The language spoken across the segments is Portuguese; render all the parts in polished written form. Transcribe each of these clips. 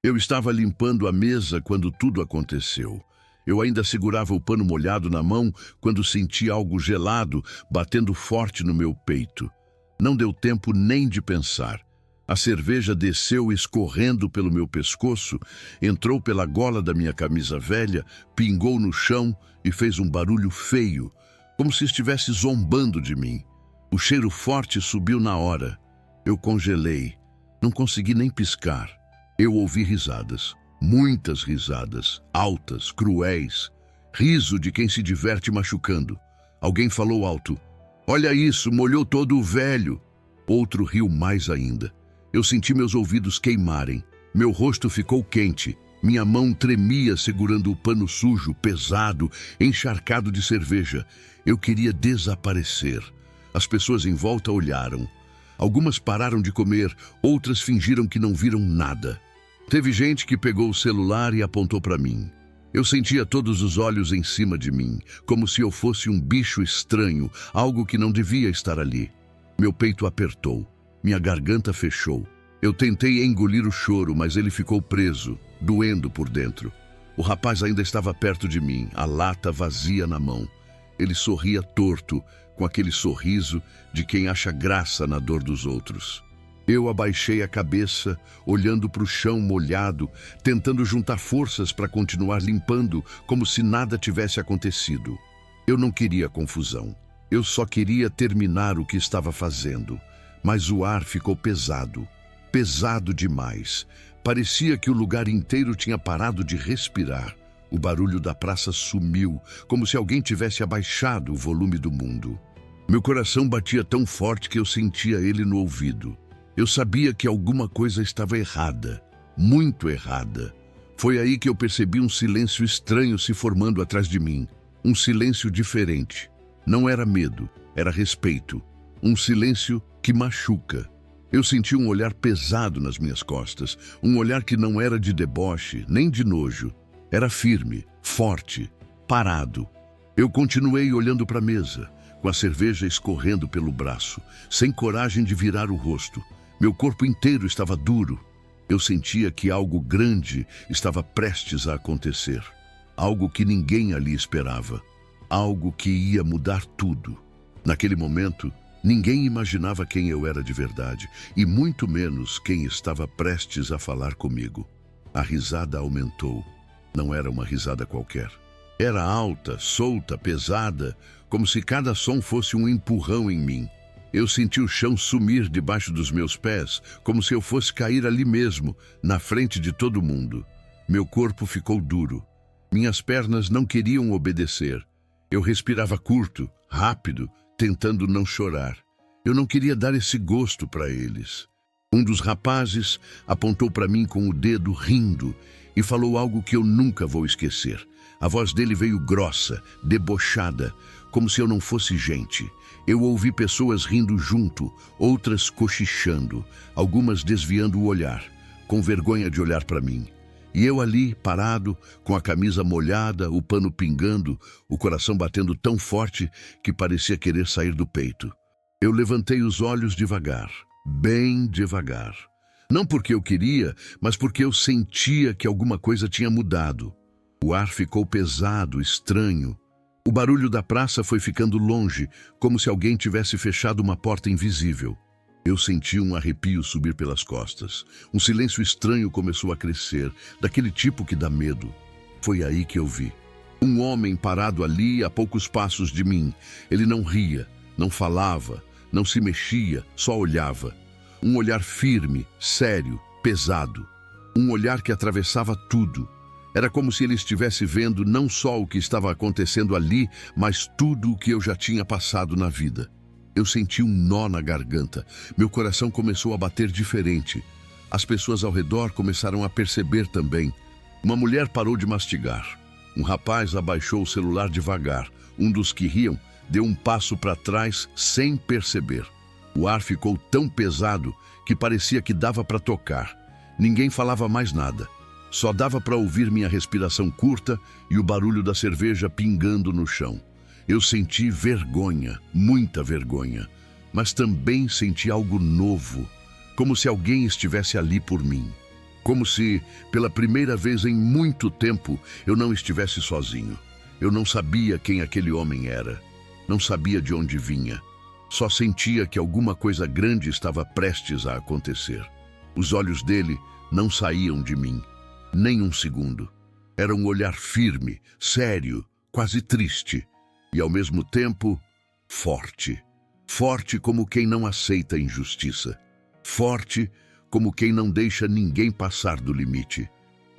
Eu estava limpando a mesa quando tudo aconteceu. Eu ainda segurava o pano molhado na mão quando senti algo gelado batendo forte no meu peito. Não deu tempo nem de pensar. A cerveja desceu escorrendo pelo meu pescoço, entrou pela gola da minha camisa velha, pingou no chão e fez um barulho feio, como se estivesse zombando de mim. O cheiro forte subiu na hora. Eu congelei. Não consegui nem piscar. Eu ouvi risadas. Muitas risadas, altas, cruéis. Riso de quem se diverte machucando. Alguém falou alto: "Olha isso, molhou todo o velho." Outro riu mais ainda. Eu senti meus ouvidos queimarem. Meu rosto ficou quente. Minha mão tremia segurando o pano sujo, pesado, encharcado de cerveja. Eu queria desaparecer. As pessoas em volta olharam. Algumas pararam de comer, outras fingiram que não viram nada. Teve gente que pegou o celular e apontou para mim. Eu sentia todos os olhos em cima de mim, como se eu fosse um bicho estranho, algo que não devia estar ali. Meu peito apertou, minha garganta fechou. Eu tentei engolir o choro, mas ele ficou preso, doendo por dentro. O rapaz ainda estava perto de mim, a lata vazia na mão. Ele sorria torto, com aquele sorriso de quem acha graça na dor dos outros. Eu abaixei a cabeça, olhando para o chão molhado, tentando juntar forças para continuar limpando, como se nada tivesse acontecido. Eu não queria confusão. Eu só queria terminar o que estava fazendo. Mas o ar ficou pesado. Pesado demais. Parecia que o lugar inteiro tinha parado de respirar. O barulho da praça sumiu, como se alguém tivesse abaixado o volume do mundo. Meu coração batia tão forte que eu sentia ele no ouvido. Eu sabia que alguma coisa estava errada, muito errada. Foi aí que eu percebi um silêncio estranho se formando atrás de mim. Um silêncio diferente. Não era medo, era respeito. Um silêncio que machuca. Eu senti um olhar pesado nas minhas costas, um olhar que não era de deboche, nem de nojo. Era firme, forte, parado. Eu continuei olhando para a mesa, com a cerveja escorrendo pelo braço, sem coragem de virar o rosto. Meu corpo inteiro estava duro. Eu sentia que algo grande estava prestes a acontecer. Algo que ninguém ali esperava. Algo que ia mudar tudo. Naquele momento, ninguém imaginava quem eu era de verdade, e muito menos quem estava prestes a falar comigo. A risada aumentou. Não era uma risada qualquer. Era alta, solta, pesada, como se cada som fosse um empurrão em mim. Eu senti o chão sumir debaixo dos meus pés, como se eu fosse cair ali mesmo, na frente de todo mundo. Meu corpo ficou duro. Minhas pernas não queriam obedecer. Eu respirava curto, rápido, tentando não chorar. Eu não queria dar esse gosto para eles. Um dos rapazes apontou para mim com o dedo, rindo, e falou algo que eu nunca vou esquecer. A voz dele veio grossa, debochada, como se eu não fosse gente. Eu ouvi pessoas rindo junto, outras cochichando, algumas desviando o olhar, com vergonha de olhar para mim. E eu ali, parado, com a camisa molhada, o pano pingando, o coração batendo tão forte que parecia querer sair do peito. Eu levantei os olhos devagar, bem devagar. Não porque eu queria, mas porque eu sentia que alguma coisa tinha mudado. O ar ficou pesado, estranho. O barulho da praça foi ficando longe, como se alguém tivesse fechado uma porta invisível. Eu senti um arrepio subir pelas costas. Um silêncio estranho começou a crescer, daquele tipo que dá medo. Foi aí que eu vi. Um homem parado ali a poucos passos de mim. Ele não ria, não falava, não se mexia, só olhava. Um olhar firme, sério, pesado. Um olhar que atravessava tudo. Era como se ele estivesse vendo não só o que estava acontecendo ali, mas tudo o que eu já tinha passado na vida. Eu senti um nó na garganta. Meu coração começou a bater diferente. As pessoas ao redor começaram a perceber também. Uma mulher parou de mastigar. Um rapaz abaixou o celular devagar. Um dos que riam deu um passo para trás sem perceber. O ar ficou tão pesado que parecia que dava para tocar. Ninguém falava mais nada. Só dava para ouvir minha respiração curta e o barulho da cerveja pingando no chão. Eu senti vergonha, muita vergonha, mas também senti algo novo, como se alguém estivesse ali por mim. Como se, pela primeira vez em muito tempo, eu não estivesse sozinho. Eu não sabia quem aquele homem era. Não sabia de onde vinha. Só sentia que alguma coisa grande estava prestes a acontecer. Os olhos dele não saíam de mim, nem um segundo. Era um olhar firme, sério, quase triste. E, ao mesmo tempo, forte. Forte como quem não aceita injustiça. Forte como quem não deixa ninguém passar do limite.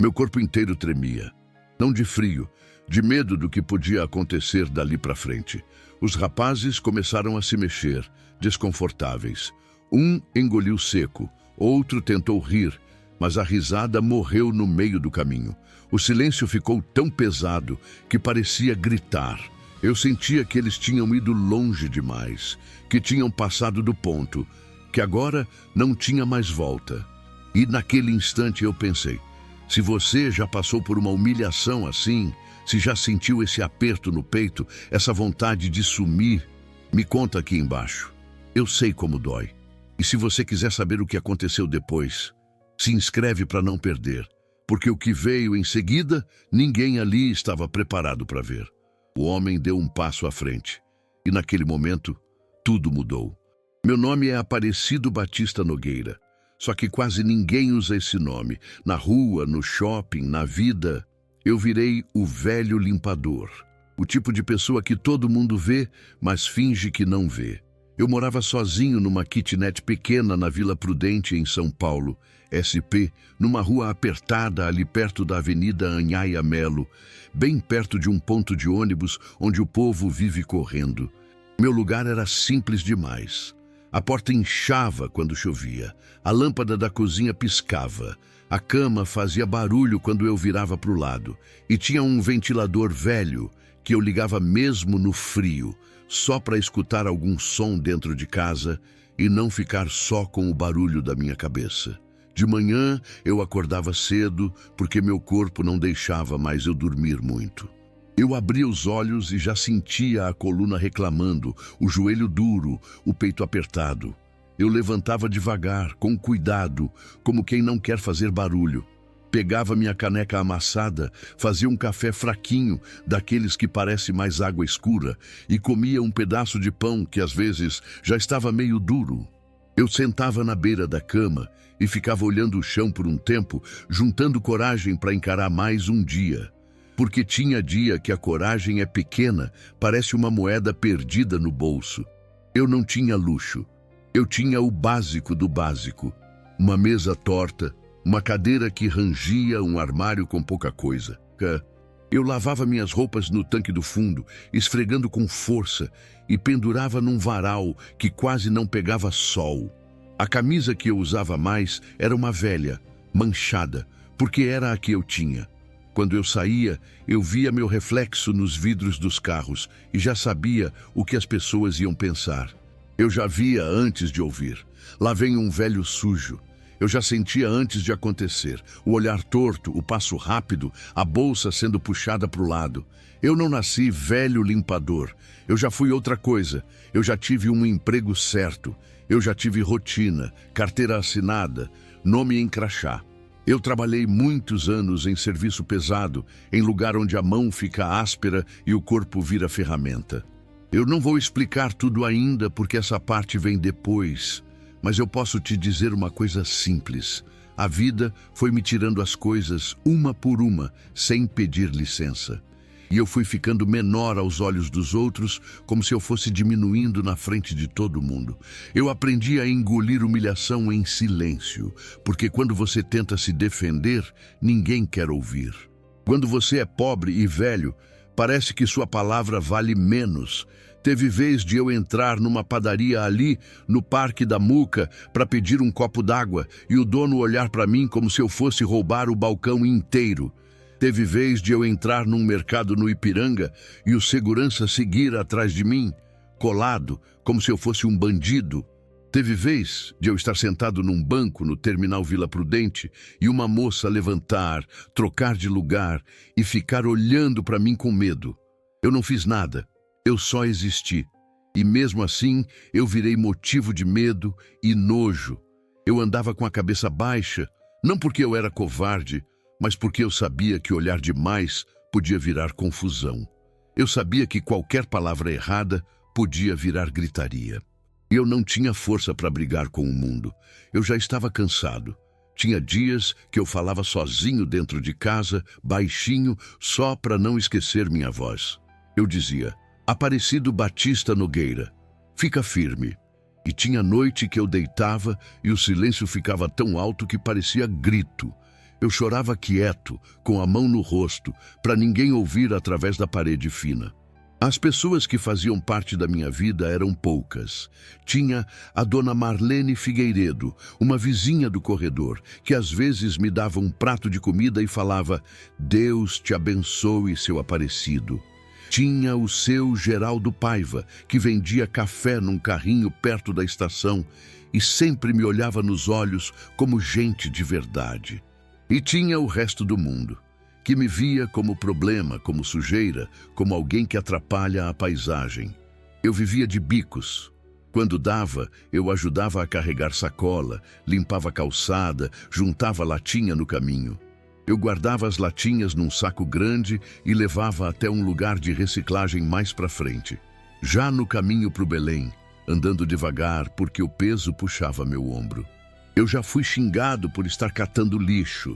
Meu corpo inteiro tremia. Não de frio, de medo do que podia acontecer dali para frente. Os rapazes começaram a se mexer, desconfortáveis. Um engoliu seco, outro tentou rir, mas a risada morreu no meio do caminho. O silêncio ficou tão pesado que parecia gritar. Eu sentia que eles tinham ido longe demais, que tinham passado do ponto, que agora não tinha mais volta. E naquele instante eu pensei, se você já passou por uma humilhação assim, se já sentiu esse aperto no peito, essa vontade de sumir, me conta aqui embaixo. Eu sei como dói. E se você quiser saber o que aconteceu depois, se inscreve para não perder, porque o que veio em seguida, ninguém ali estava preparado para ver. O homem deu um passo à frente, e naquele momento, tudo mudou. Meu nome é Aparecido Batista Nogueira, só que quase ninguém usa esse nome. Na rua, no shopping, na vida, eu virei o velho limpador. O tipo de pessoa que todo mundo vê, mas finge que não vê. Eu morava sozinho numa kitnet pequena na Vila Prudente, em São Paulo, SP, numa rua apertada ali perto da Avenida Anhaia Melo, bem perto de um ponto de ônibus onde o povo vive correndo. Meu lugar era simples demais. A porta inchava quando chovia, a lâmpada da cozinha piscava, a cama fazia barulho quando eu virava para o lado, e tinha um ventilador velho que eu ligava mesmo no frio, só para escutar algum som dentro de casa e não ficar só com o barulho da minha cabeça. De manhã eu acordava cedo porque meu corpo não deixava mais eu dormir muito. Eu abria os olhos e já sentia a coluna reclamando, o joelho duro, o peito apertado. Eu levantava devagar, com cuidado, como quem não quer fazer barulho. Pegava minha caneca amassada, fazia um café fraquinho, daqueles que parece mais água escura, e comia um pedaço de pão que às vezes já estava meio duro. Eu sentava na beira da cama e ficava olhando o chão por um tempo, juntando coragem para encarar mais um dia. Porque tinha dia que a coragem é pequena, parece uma moeda perdida no bolso. Eu não tinha luxo. Eu tinha o básico do básico. Uma mesa torta, uma cadeira que rangia, um armário com pouca coisa. Eu lavava minhas roupas no tanque do fundo, esfregando com força, e pendurava num varal que quase não pegava sol. A camisa que eu usava mais era uma velha, manchada, porque era a que eu tinha. Quando eu saía, eu via meu reflexo nos vidros dos carros e já sabia o que as pessoas iam pensar. Eu já via antes de ouvir. Lá vem um velho sujo. Eu já sentia antes de acontecer. O olhar torto, o passo rápido, a bolsa sendo puxada para o lado. Eu não nasci velho limpador. Eu já fui outra coisa. Eu já tive um emprego certo. Eu já tive rotina, carteira assinada, nome em crachá. Eu trabalhei muitos anos em serviço pesado, em lugar onde a mão fica áspera e o corpo vira ferramenta. Eu não vou explicar tudo ainda porque essa parte vem depois, mas eu posso te dizer uma coisa simples. A vida foi me tirando as coisas uma por uma, sem pedir licença. E eu fui ficando menor aos olhos dos outros, como se eu fosse diminuindo na frente de todo mundo. Eu aprendi a engolir humilhação em silêncio, porque quando você tenta se defender, ninguém quer ouvir. Quando você é pobre e velho, parece que sua palavra vale menos. Teve vez de eu entrar numa padaria ali, no Parque da Muca, para pedir um copo d'água, e o dono olhar para mim como se eu fosse roubar o balcão inteiro. Teve vez de eu entrar num mercado no Ipiranga e o segurança seguir atrás de mim, colado, como se eu fosse um bandido. Teve vez de eu estar sentado num banco no terminal Vila Prudente e uma moça levantar, trocar de lugar e ficar olhando para mim com medo. Eu não fiz nada, eu só existi. E mesmo assim, eu virei motivo de medo e nojo. Eu andava com a cabeça baixa, Não porque eu era covarde, mas porque eu sabia que olhar demais podia virar confusão. Eu sabia que qualquer palavra errada podia virar gritaria. E eu não tinha força para brigar com o mundo. Eu já estava cansado. Tinha dias que eu falava sozinho dentro de casa, baixinho, só para não esquecer minha voz. Eu dizia: Aparecido Batista Nogueira, fica firme. E tinha noite que eu deitava e o silêncio ficava tão alto que parecia grito. Eu chorava quieto, com a mão no rosto, para ninguém ouvir através da parede fina. As pessoas que faziam parte da minha vida eram poucas. Tinha a dona Marlene Figueiredo, uma vizinha do corredor, que às vezes me dava um prato de comida e falava: Deus te abençoe, seu Aparecido. Tinha o seu Geraldo Paiva, que vendia café num carrinho perto da estação e sempre me olhava nos olhos como gente de verdade. E tinha o resto do mundo, que me via como problema, como sujeira, como alguém que atrapalha a paisagem. Eu vivia de bicos. Quando dava, eu ajudava a carregar sacola, limpava a calçada, juntava latinha no caminho. Eu guardava as latinhas num saco grande e levava até um lugar de reciclagem mais para frente. Já no caminho para o Belém, andando devagar porque o peso puxava meu ombro. Eu já fui xingado por estar catando lixo.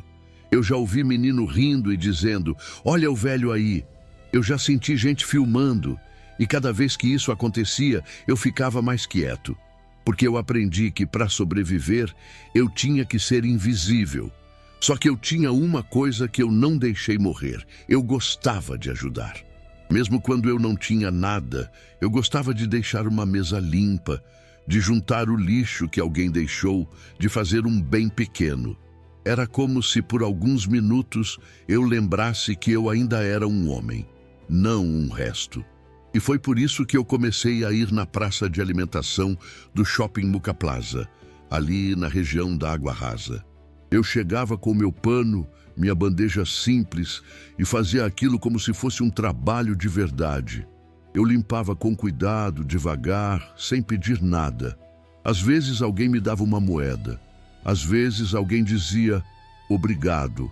Eu já ouvi menino rindo e dizendo: Olha o velho aí. Eu já senti gente filmando. E cada vez que isso acontecia, eu ficava mais quieto. Porque eu aprendi que para sobreviver, eu tinha que ser invisível. Só que eu tinha uma coisa que eu não deixei morrer. Eu gostava de ajudar. Mesmo quando eu não tinha nada, eu gostava de deixar uma mesa limpa, de juntar o lixo que alguém deixou, de fazer um bem pequeno. Era como se por alguns minutos eu lembrasse que eu ainda era um homem, não um resto. E foi por isso que eu comecei a ir na praça de alimentação do Shopping Muca Plaza, ali na região da Água Rasa. Eu chegava com meu pano, minha bandeja simples, e fazia aquilo como se fosse um trabalho de verdade. Eu limpava com cuidado, devagar, sem pedir nada. Às vezes alguém me dava uma moeda. Às vezes alguém dizia obrigado.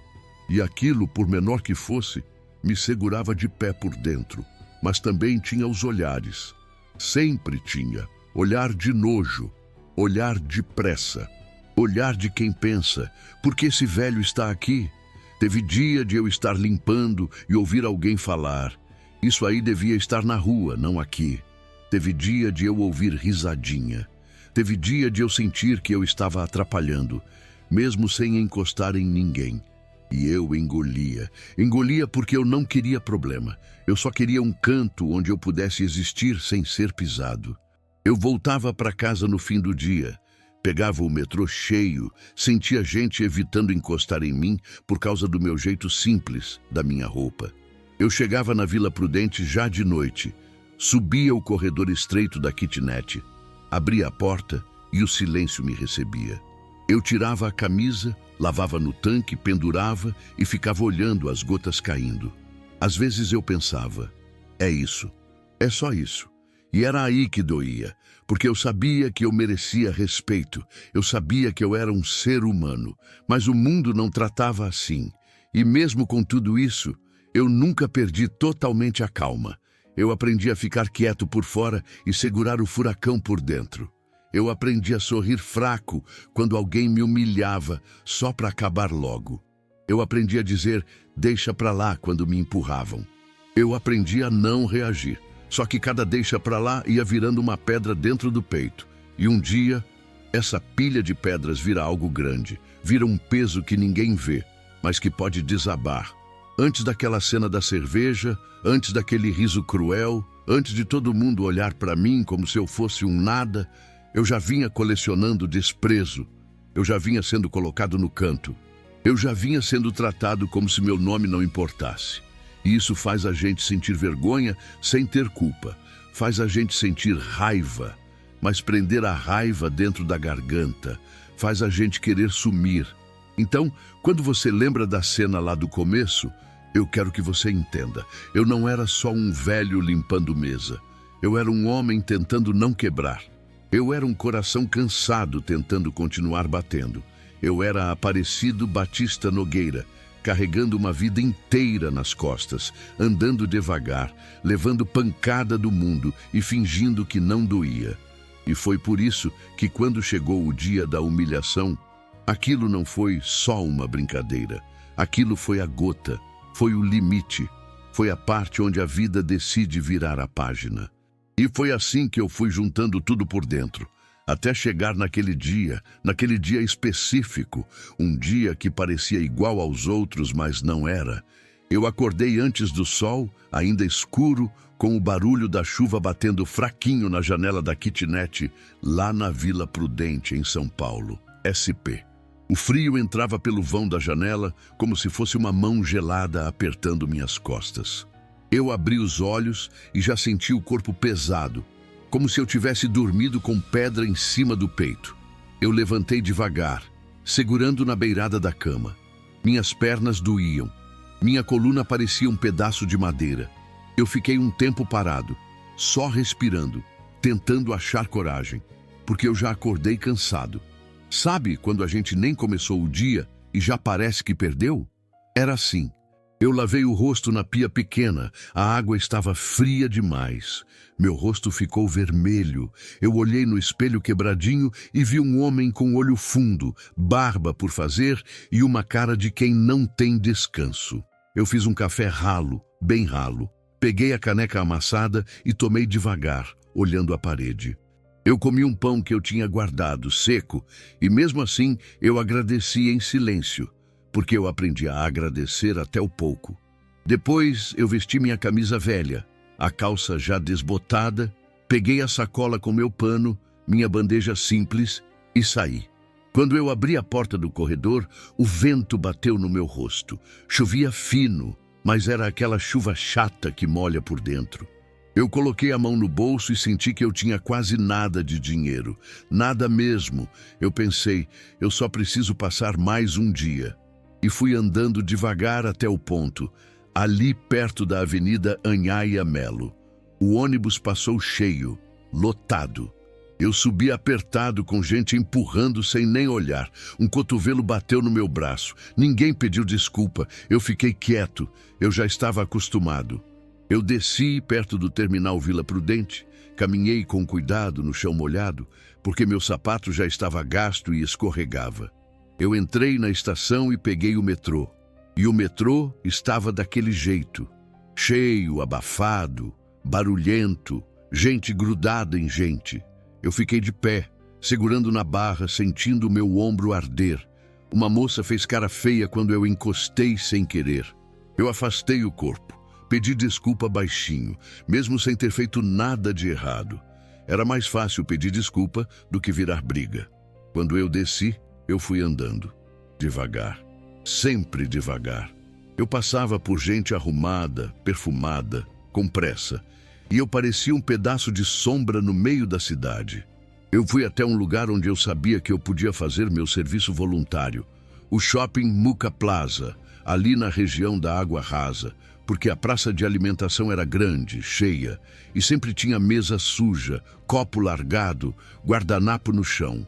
E aquilo, por menor que fosse, me segurava de pé por dentro. Mas também tinha os olhares. Sempre tinha. Olhar de nojo. Olhar de pressa. Olhar de quem pensa: por que esse velho está aqui? Teve dia de eu estar limpando e ouvir alguém falar: isso aí devia estar na rua, não aqui. Teve dia de eu ouvir risadinha. Teve dia de eu sentir que eu estava atrapalhando, mesmo sem encostar em ninguém. E eu engolia. Engolia porque eu não queria problema. Eu só queria um canto onde eu pudesse existir sem ser pisado. Eu voltava para casa no fim do dia. Pegava o metrô cheio, sentia gente evitando encostar em mim por causa do meu jeito simples, da minha roupa. Eu chegava na Vila Prudente já de noite, subia o corredor estreito da kitnet, abria a porta e o silêncio me recebia. Eu tirava a camisa, lavava no tanque, pendurava e ficava olhando as gotas caindo. Às vezes eu pensava: é isso, é só isso. E era aí que doía, porque eu sabia que eu merecia respeito, eu sabia que eu era um ser humano, mas o mundo não tratava assim. E mesmo com tudo isso, eu nunca perdi totalmente a calma. Eu aprendi a ficar quieto por fora e segurar o furacão por dentro. Eu aprendi a sorrir fraco quando alguém me humilhava, só para acabar logo. Eu aprendi a dizer deixa pra lá quando me empurravam. Eu aprendi a não reagir. Só que cada deixa pra lá ia virando uma pedra dentro do peito. E um dia, essa pilha de pedras vira algo grande, vira um peso que ninguém vê, mas que pode desabar. Antes daquela cena da cerveja, antes daquele riso cruel, antes de todo mundo olhar pra mim como se eu fosse um nada, eu já vinha colecionando desprezo. Eu já vinha sendo colocado no canto. Eu já vinha sendo tratado como se meu nome não importasse. E isso faz a gente sentir vergonha sem ter culpa. Faz a gente sentir raiva, mas prender a raiva dentro da garganta faz a gente querer sumir. Então, quando você lembra da cena lá do começo, eu quero que você entenda. Eu não era só um velho limpando mesa. Eu era um homem tentando não quebrar. Eu era um coração cansado tentando continuar batendo. Eu era Aparecido Batista Nogueira, carregando uma vida inteira nas costas, andando devagar, levando pancada do mundo e fingindo que não doía. E foi por isso que, quando chegou o dia da humilhação, aquilo não foi só uma brincadeira. Aquilo foi a gota, foi o limite, foi a parte onde a vida decide virar a página. E foi assim que eu fui juntando tudo por dentro, até chegar naquele dia específico, um dia que parecia igual aos outros, mas não era. Eu acordei antes do sol, ainda escuro, com o barulho da chuva batendo fraquinho na janela da kitnet, lá na Vila Prudente, em São Paulo, SP. O frio entrava pelo vão da janela, como se fosse uma mão gelada apertando minhas costas. Eu abri os olhos e já senti o corpo pesado, como se eu tivesse dormido com pedra em cima do peito. Eu levantei devagar, segurando na beirada da cama. Minhas pernas doíam. Minha coluna parecia um pedaço de madeira. Eu fiquei um tempo parado, só respirando, tentando achar coragem, porque eu já acordei cansado. Sabe quando a gente nem começou o dia e já parece que perdeu? Era assim. Eu lavei o rosto na pia pequena, a água estava fria demais. Meu rosto ficou vermelho. Eu olhei no espelho quebradinho e vi um homem com olho fundo, barba por fazer e uma cara de quem não tem descanso. Eu fiz um café ralo, bem ralo. Peguei a caneca amassada e tomei devagar, olhando a parede. Eu comi um pão que eu tinha guardado, seco, e mesmo assim eu agradeci em silêncio, porque eu aprendi a agradecer até o pouco. Depois eu vesti minha camisa velha, a calça já desbotada, peguei a sacola com meu pano, minha bandeja simples e saí. Quando eu abri a porta do corredor, o vento bateu no meu rosto. Chovia fino, mas era aquela chuva chata que molha por dentro. Eu coloquei a mão no bolso e senti que eu tinha quase nada de dinheiro. Nada mesmo. Eu pensei, eu só preciso passar mais um dia. E fui andando devagar até o ponto, ali perto da Avenida Anhaia Melo. O ônibus passou cheio, lotado. Eu subi apertado, com gente empurrando sem nem olhar. Um cotovelo bateu no meu braço. Ninguém pediu desculpa. Eu fiquei quieto. Eu já estava acostumado. Eu desci perto do terminal Vila Prudente. Caminhei com cuidado no chão molhado, porque meu sapato já estava gasto e escorregava. Eu entrei na estação e peguei o metrô. E o metrô estava daquele jeito. Cheio, abafado, barulhento, gente grudada em gente. Eu fiquei de pé, segurando na barra, sentindo o meu ombro arder. Uma moça fez cara feia quando eu encostei sem querer. Eu afastei o corpo, pedi desculpa baixinho, mesmo sem ter feito nada de errado. Era mais fácil pedir desculpa do que virar briga. Quando eu desci, eu fui andando, devagar, sempre devagar. Eu passava por gente arrumada, perfumada, com pressa. E eu parecia um pedaço de sombra no meio da cidade. Eu fui até um lugar onde eu sabia que eu podia fazer meu serviço voluntário. O shopping Muca Plaza, ali na região da Água Rasa, porque a praça de alimentação era grande, cheia, e sempre tinha mesa suja, copo largado, guardanapo no chão.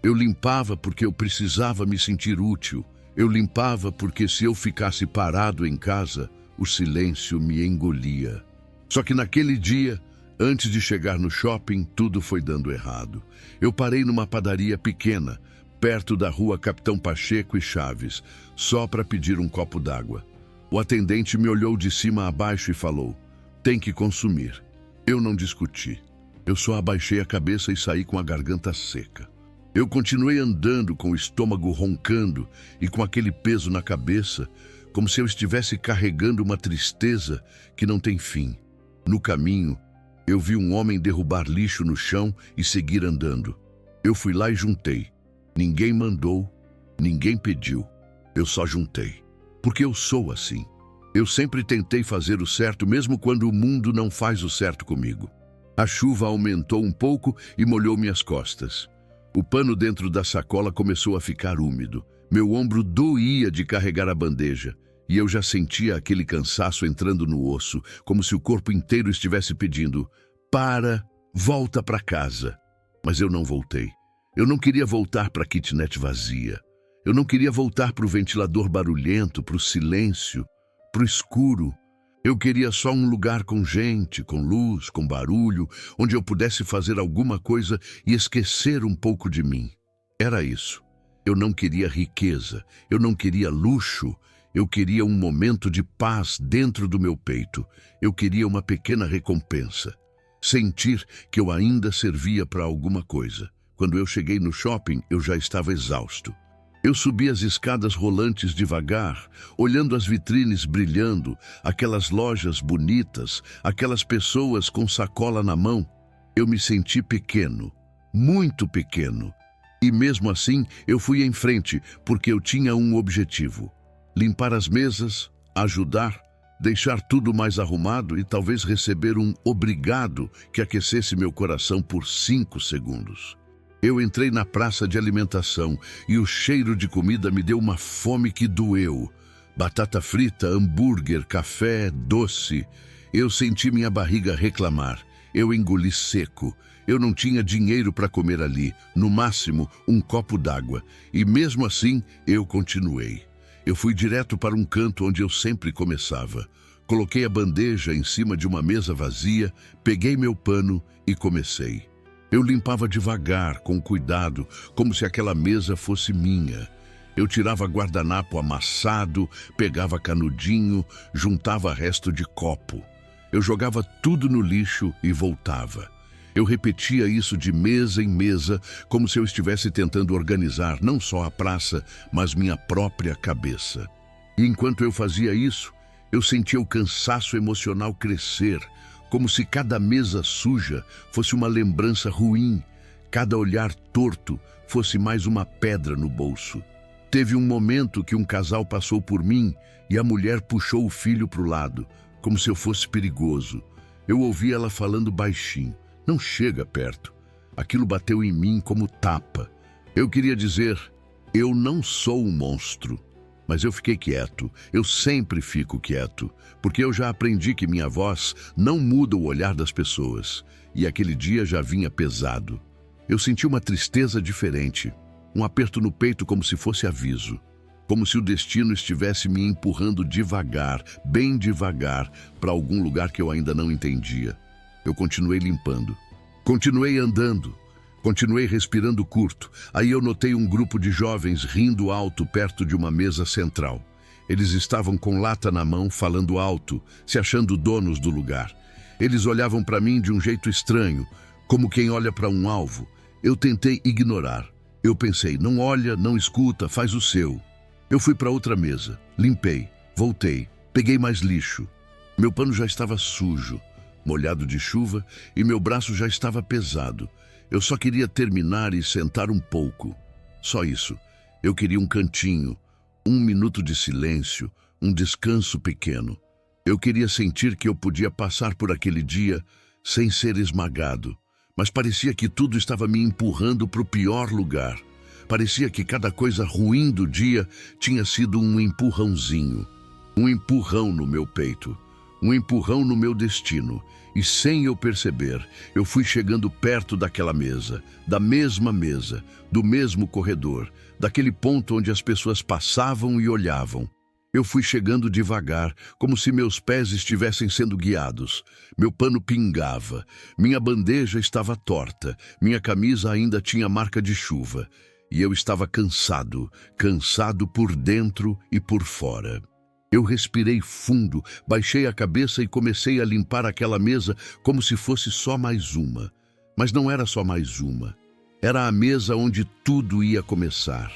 Eu limpava porque eu precisava me sentir útil. Eu limpava porque se eu ficasse parado em casa, o silêncio me engolia. Só que naquele dia, antes de chegar no shopping, tudo foi dando errado. Eu parei numa padaria pequena, perto da rua Capitão Pacheco e Chaves, só para pedir um copo d'água. O atendente me olhou de cima a baixo e falou, "Tem que consumir." Eu não discuti. Eu só abaixei a cabeça e saí com a garganta seca. Eu continuei andando com o estômago roncando e com aquele peso na cabeça, como se eu estivesse carregando uma tristeza que não tem fim. No caminho, eu vi um homem derrubar lixo no chão e seguir andando. Eu fui lá e juntei. Ninguém mandou, ninguém pediu. Eu só juntei. Porque eu sou assim. Eu sempre tentei fazer o certo, mesmo quando o mundo não faz o certo comigo. A chuva aumentou um pouco e molhou minhas costas. O pano dentro da sacola começou a ficar úmido. Meu ombro doía de carregar a bandeja. E eu já sentia aquele cansaço entrando no osso, como se o corpo inteiro estivesse pedindo, "Para, volta para casa." Mas eu não voltei. Eu não queria voltar para a kitnet vazia. Eu não queria voltar para o ventilador barulhento, para o silêncio, para o escuro. Eu queria só um lugar com gente, com luz, com barulho, onde eu pudesse fazer alguma coisa e esquecer um pouco de mim. Era isso. Eu não queria riqueza, eu não queria luxo, eu queria um momento de paz dentro do meu peito. Eu queria uma pequena recompensa. Sentir que eu ainda servia para alguma coisa. Quando eu cheguei no shopping, eu já estava exausto. Eu subi as escadas rolantes devagar, olhando as vitrines brilhando, aquelas lojas bonitas, aquelas pessoas com sacola na mão. Eu me senti pequeno, muito pequeno. E mesmo assim, eu fui em frente, porque eu tinha um objetivo: limpar as mesas, ajudar, deixar tudo mais arrumado e talvez receber um obrigado que aquecesse meu coração por 5 segundos. Eu entrei na praça de alimentação e o cheiro de comida me deu uma fome que doeu. Batata frita, hambúrguer, café, doce. Eu senti minha barriga reclamar. Eu engoli seco. Eu não tinha dinheiro para comer ali, no máximo um copo d'água. E mesmo assim, eu continuei. Eu fui direto para um canto onde eu sempre começava. Coloquei a bandeja em cima de uma mesa vazia, peguei meu pano e comecei. Eu limpava devagar, com cuidado, como se aquela mesa fosse minha. Eu tirava guardanapo amassado, pegava canudinho, juntava resto de copo. Eu jogava tudo no lixo e voltava. Eu repetia isso de mesa em mesa, como se eu estivesse tentando organizar não só a praça, mas minha própria cabeça. E enquanto eu fazia isso, eu sentia o cansaço emocional crescer, como se cada mesa suja fosse uma lembrança ruim, cada olhar torto fosse mais uma pedra no bolso. Teve um momento que um casal passou por mim e a mulher puxou o filho para o lado, como se eu fosse perigoso. Eu ouvi ela falando baixinho: "Não chega perto." Aquilo bateu em mim como tapa. Eu queria dizer: eu não sou um monstro. Mas eu fiquei quieto, eu sempre fico quieto, porque eu já aprendi que minha voz não muda o olhar das pessoas. E aquele dia já vinha pesado. Eu senti uma tristeza diferente, um aperto no peito como se fosse aviso. Como se o destino estivesse me empurrando devagar, bem devagar, para algum lugar que eu ainda não entendia. Eu continuei limpando, continuei andando. Continuei respirando curto. Aí eu notei um grupo de jovens rindo alto perto de uma mesa central. Eles estavam com lata na mão, falando alto, se achando donos do lugar. Eles olhavam para mim de um jeito estranho, como quem olha para um alvo. Eu tentei ignorar. Eu pensei: não olha, não escuta, faz o seu. Eu fui para outra mesa, limpei, voltei, peguei mais lixo. Meu pano já estava sujo, molhado de chuva, e meu braço já estava pesado. Eu só queria terminar e sentar um pouco. Só isso. Eu queria um cantinho, 1 minuto de silêncio, um descanso pequeno. Eu queria sentir que eu podia passar por aquele dia sem ser esmagado. Mas parecia que tudo estava me empurrando para o pior lugar. Parecia que cada coisa ruim do dia tinha sido um empurrãozinho. Um empurrão no meu peito. Um empurrão no meu destino. E sem eu perceber, eu fui chegando perto daquela mesa, da mesma mesa, do mesmo corredor, daquele ponto onde as pessoas passavam e olhavam. Eu fui chegando devagar, como se meus pés estivessem sendo guiados. Meu pano pingava, minha bandeja estava torta, minha camisa ainda tinha marca de chuva. E eu estava cansado, cansado por dentro e por fora. Eu respirei fundo, baixei a cabeça e comecei a limpar aquela mesa como se fosse só mais uma. Mas não era só mais uma. Era a mesa onde tudo ia começar.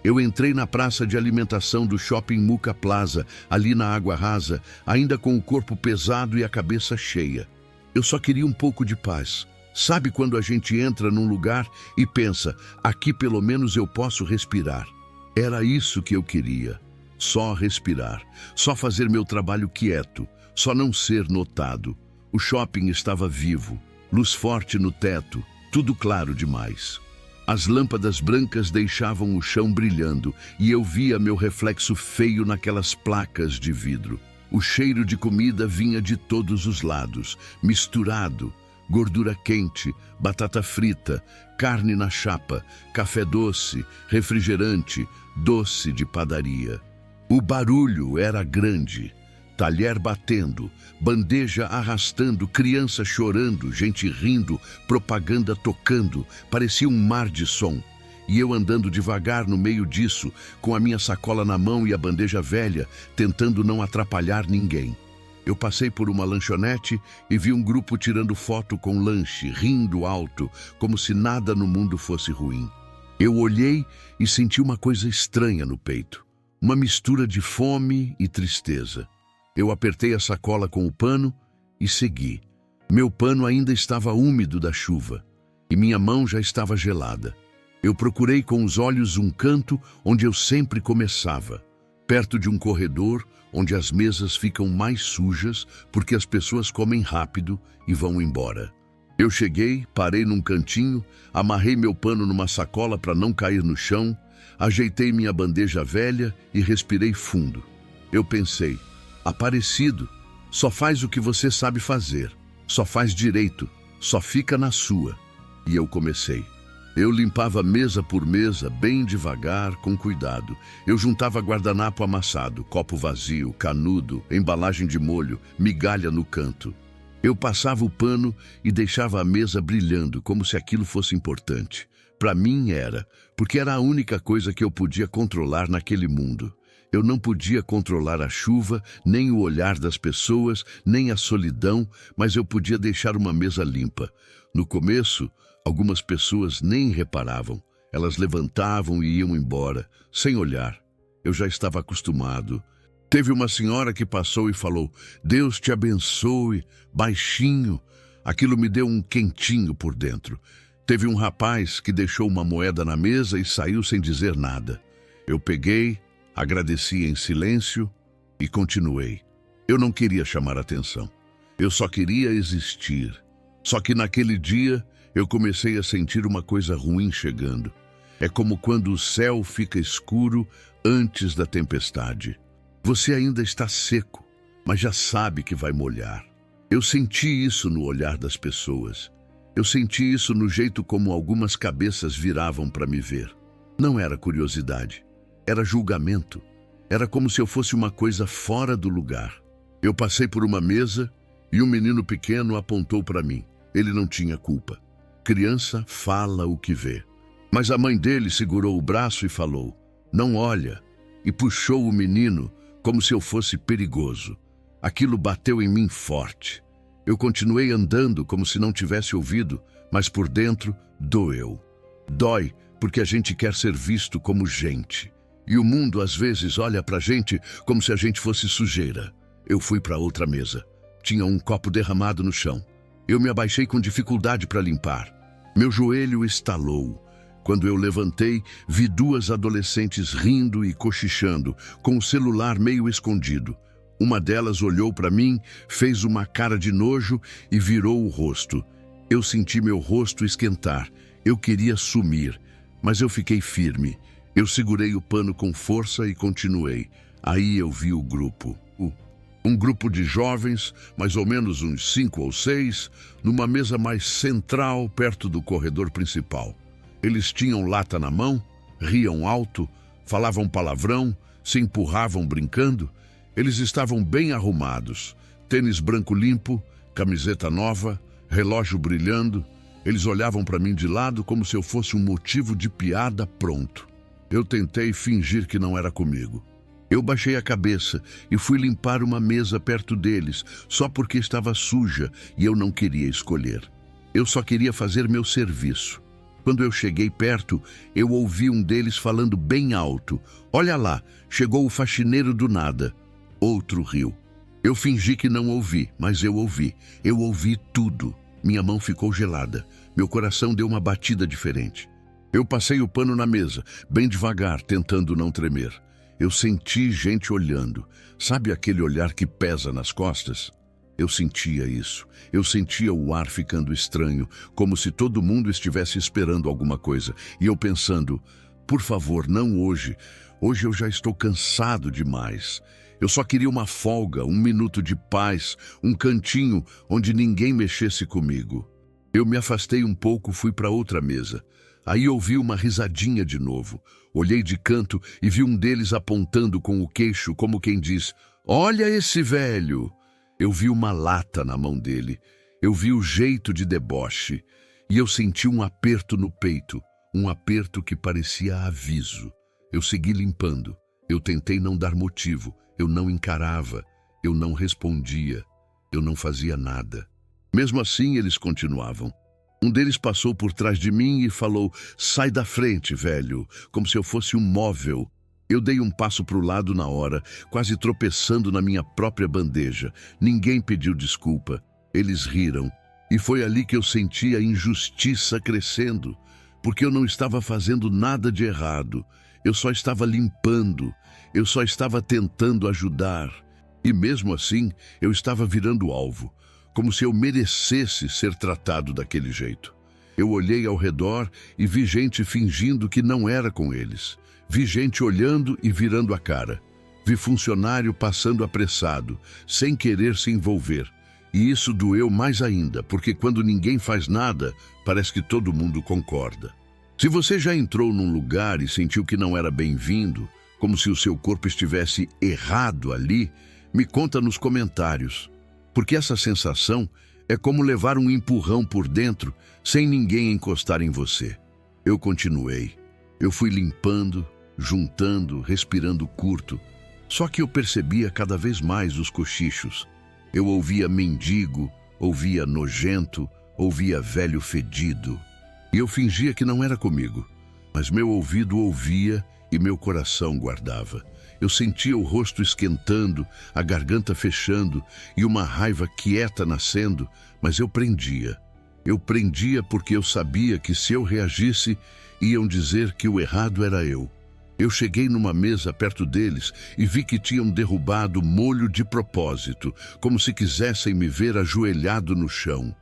Eu entrei na praça de alimentação do Shopping Muca Plaza, ali na Água Rasa, ainda com o corpo pesado e a cabeça cheia. Eu só queria um pouco de paz. Sabe quando a gente entra num lugar e pensa: aqui pelo menos eu posso respirar? Era isso que eu queria. Só respirar, só fazer meu trabalho quieto, só não ser notado. O shopping estava vivo, luz forte no teto, tudo claro demais. As lâmpadas brancas deixavam o chão brilhando e eu via meu reflexo feio naquelas placas de vidro. O cheiro de comida vinha de todos os lados, misturado. gordura quente, batata frita, carne na chapa, café doce, refrigerante, doce de padaria. O barulho era grande. Talher batendo, bandeja arrastando, criança chorando, gente rindo, propaganda tocando, parecia um mar de som. E eu andando devagar no meio disso, com a minha sacola na mão e a bandeja velha, tentando não atrapalhar ninguém. Eu passei por uma lanchonete e vi um grupo tirando foto com lanche, rindo alto, como se nada no mundo fosse ruim. Eu olhei e senti uma coisa estranha no peito, uma mistura de fome e tristeza. Eu apertei a sacola com o pano e segui. Meu pano ainda estava úmido da chuva e minha mão já estava gelada. Eu procurei com os olhos um canto onde eu sempre começava, perto de um corredor onde as mesas ficam mais sujas porque as pessoas comem rápido e vão embora. Eu cheguei, parei num cantinho, amarrei meu pano numa sacola para não cair no chão, ajeitei minha bandeja velha e respirei fundo. Eu pensei: Aparecido, só faz o que você sabe fazer, só faz direito, só fica na sua. E eu comecei. Eu limpava mesa por mesa, bem devagar, com cuidado. Eu juntava guardanapo amassado, copo vazio, canudo, embalagem de molho, migalha no canto. Eu passava o pano e deixava a mesa brilhando, como se aquilo fosse importante. Para mim era, porque era a única coisa que eu podia controlar naquele mundo. Eu não podia controlar a chuva, nem o olhar das pessoas, nem a solidão, mas eu podia deixar uma mesa limpa. No começo, algumas pessoas nem reparavam. Elas levantavam e iam embora, sem olhar. Eu já estava acostumado. Teve uma senhora que passou e falou: "Deus te abençoe", baixinho. Aquilo me deu um quentinho por dentro. Teve um rapaz que deixou uma moeda na mesa e saiu sem dizer nada. Eu peguei, agradeci em silêncio e continuei. Eu não queria chamar atenção. Eu só queria existir. Só que naquele dia eu comecei a sentir uma coisa ruim chegando. É como quando o céu fica escuro antes da tempestade. Você ainda está seco, mas já sabe que vai molhar. Eu senti isso no olhar das pessoas. Eu senti isso no jeito como algumas cabeças viravam para me ver. Não era curiosidade. Era julgamento. Era como se eu fosse uma coisa fora do lugar. Eu passei por uma mesa e um menino pequeno apontou para mim. Ele não tinha culpa. Criança fala o que vê. Mas a mãe dele segurou o braço e falou: "Não olha", e puxou o menino como se eu fosse perigoso. Aquilo bateu em mim forte. Eu continuei andando como se não tivesse ouvido, mas por dentro doeu. Dói porque a gente quer ser visto como gente. E o mundo às vezes olha pra gente como se a gente fosse sujeira. Eu fui para outra mesa. Tinha um copo derramado no chão. Eu me abaixei com dificuldade para limpar. Meu joelho estalou. Quando eu levantei, vi duas adolescentes rindo e cochichando, com o celular meio escondido. Uma delas olhou para mim, fez uma cara de nojo e virou o rosto. Eu senti meu rosto esquentar. Eu queria sumir, mas eu fiquei firme. Eu segurei o pano com força e continuei. Aí eu vi o grupo. Um grupo de jovens, mais ou menos uns 5 ou 6, numa mesa mais central, perto do corredor principal. Eles tinham lata na mão, riam alto, falavam palavrão, se empurravam brincando. Eles estavam bem arrumados, tênis branco limpo, camiseta nova, relógio brilhando. Eles olhavam para mim de lado como se eu fosse um motivo de piada pronto. Eu tentei fingir que não era comigo. Eu baixei a cabeça e fui limpar uma mesa perto deles, só porque estava suja e eu não queria escolher. Eu só queria fazer meu serviço. Quando eu cheguei perto, eu ouvi um deles falando bem alto: "Olha lá, chegou o faxineiro do nada." Outro riu. Eu fingi que não ouvi, mas eu ouvi. Eu ouvi tudo. Minha mão ficou gelada. Meu coração deu uma batida diferente. Eu passei o pano na mesa, bem devagar, tentando não tremer. Eu senti gente olhando. Sabe aquele olhar que pesa nas costas? Eu sentia isso. Eu sentia o ar ficando estranho, como se todo mundo estivesse esperando alguma coisa. E eu pensando: por favor, não hoje. Hoje eu já estou cansado demais. Eu só queria uma folga, um minuto de paz, um cantinho onde ninguém mexesse comigo. Eu me afastei um pouco, fui para outra mesa. Aí ouvi uma risadinha de novo. Olhei de canto e vi um deles apontando com o queixo, como quem diz: "Olha esse velho!" Eu vi uma lata na mão dele. Eu vi o jeito de deboche. E eu senti um aperto no peito, um aperto que parecia aviso. Eu segui limpando. Eu tentei não dar motivo. Eu não encarava. Eu não respondia. Eu não fazia nada. Mesmo assim, eles continuavam. Um deles passou por trás de mim e falou: "Sai da frente, velho", como se eu fosse um móvel. Eu dei um passo para o lado na hora, quase tropeçando na minha própria bandeja. Ninguém pediu desculpa. Eles riram. E foi ali que eu senti a injustiça crescendo, porque eu não estava fazendo nada de errado. Eu só estava limpando. Eu só estava tentando ajudar. E mesmo assim, eu estava virando alvo, como se eu merecesse ser tratado daquele jeito. Eu olhei ao redor e vi gente fingindo que não era com eles. Vi gente olhando e virando a cara. Vi funcionário passando apressado, sem querer se envolver. E isso doeu mais ainda, porque quando ninguém faz nada, parece que todo mundo concorda. Se você já entrou num lugar e sentiu que não era bem-vindo, como se o seu corpo estivesse errado ali, me conta nos comentários. Porque essa sensação é como levar um empurrão por dentro sem ninguém encostar em você. Eu continuei. Eu fui limpando, juntando, respirando curto. Só que eu percebia cada vez mais os cochichos. Eu ouvia mendigo, ouvia nojento, ouvia velho fedido. E eu fingia que não era comigo. Mas meu ouvido ouvia e meu coração guardava. Eu sentia o rosto esquentando, a garganta fechando e uma raiva quieta nascendo, mas eu prendia. Eu prendia porque eu sabia que se eu reagisse, iam dizer que o errado era eu. Eu cheguei numa mesa perto deles e vi que tinham derrubado molho de propósito, como se quisessem me ver ajoelhado no chão.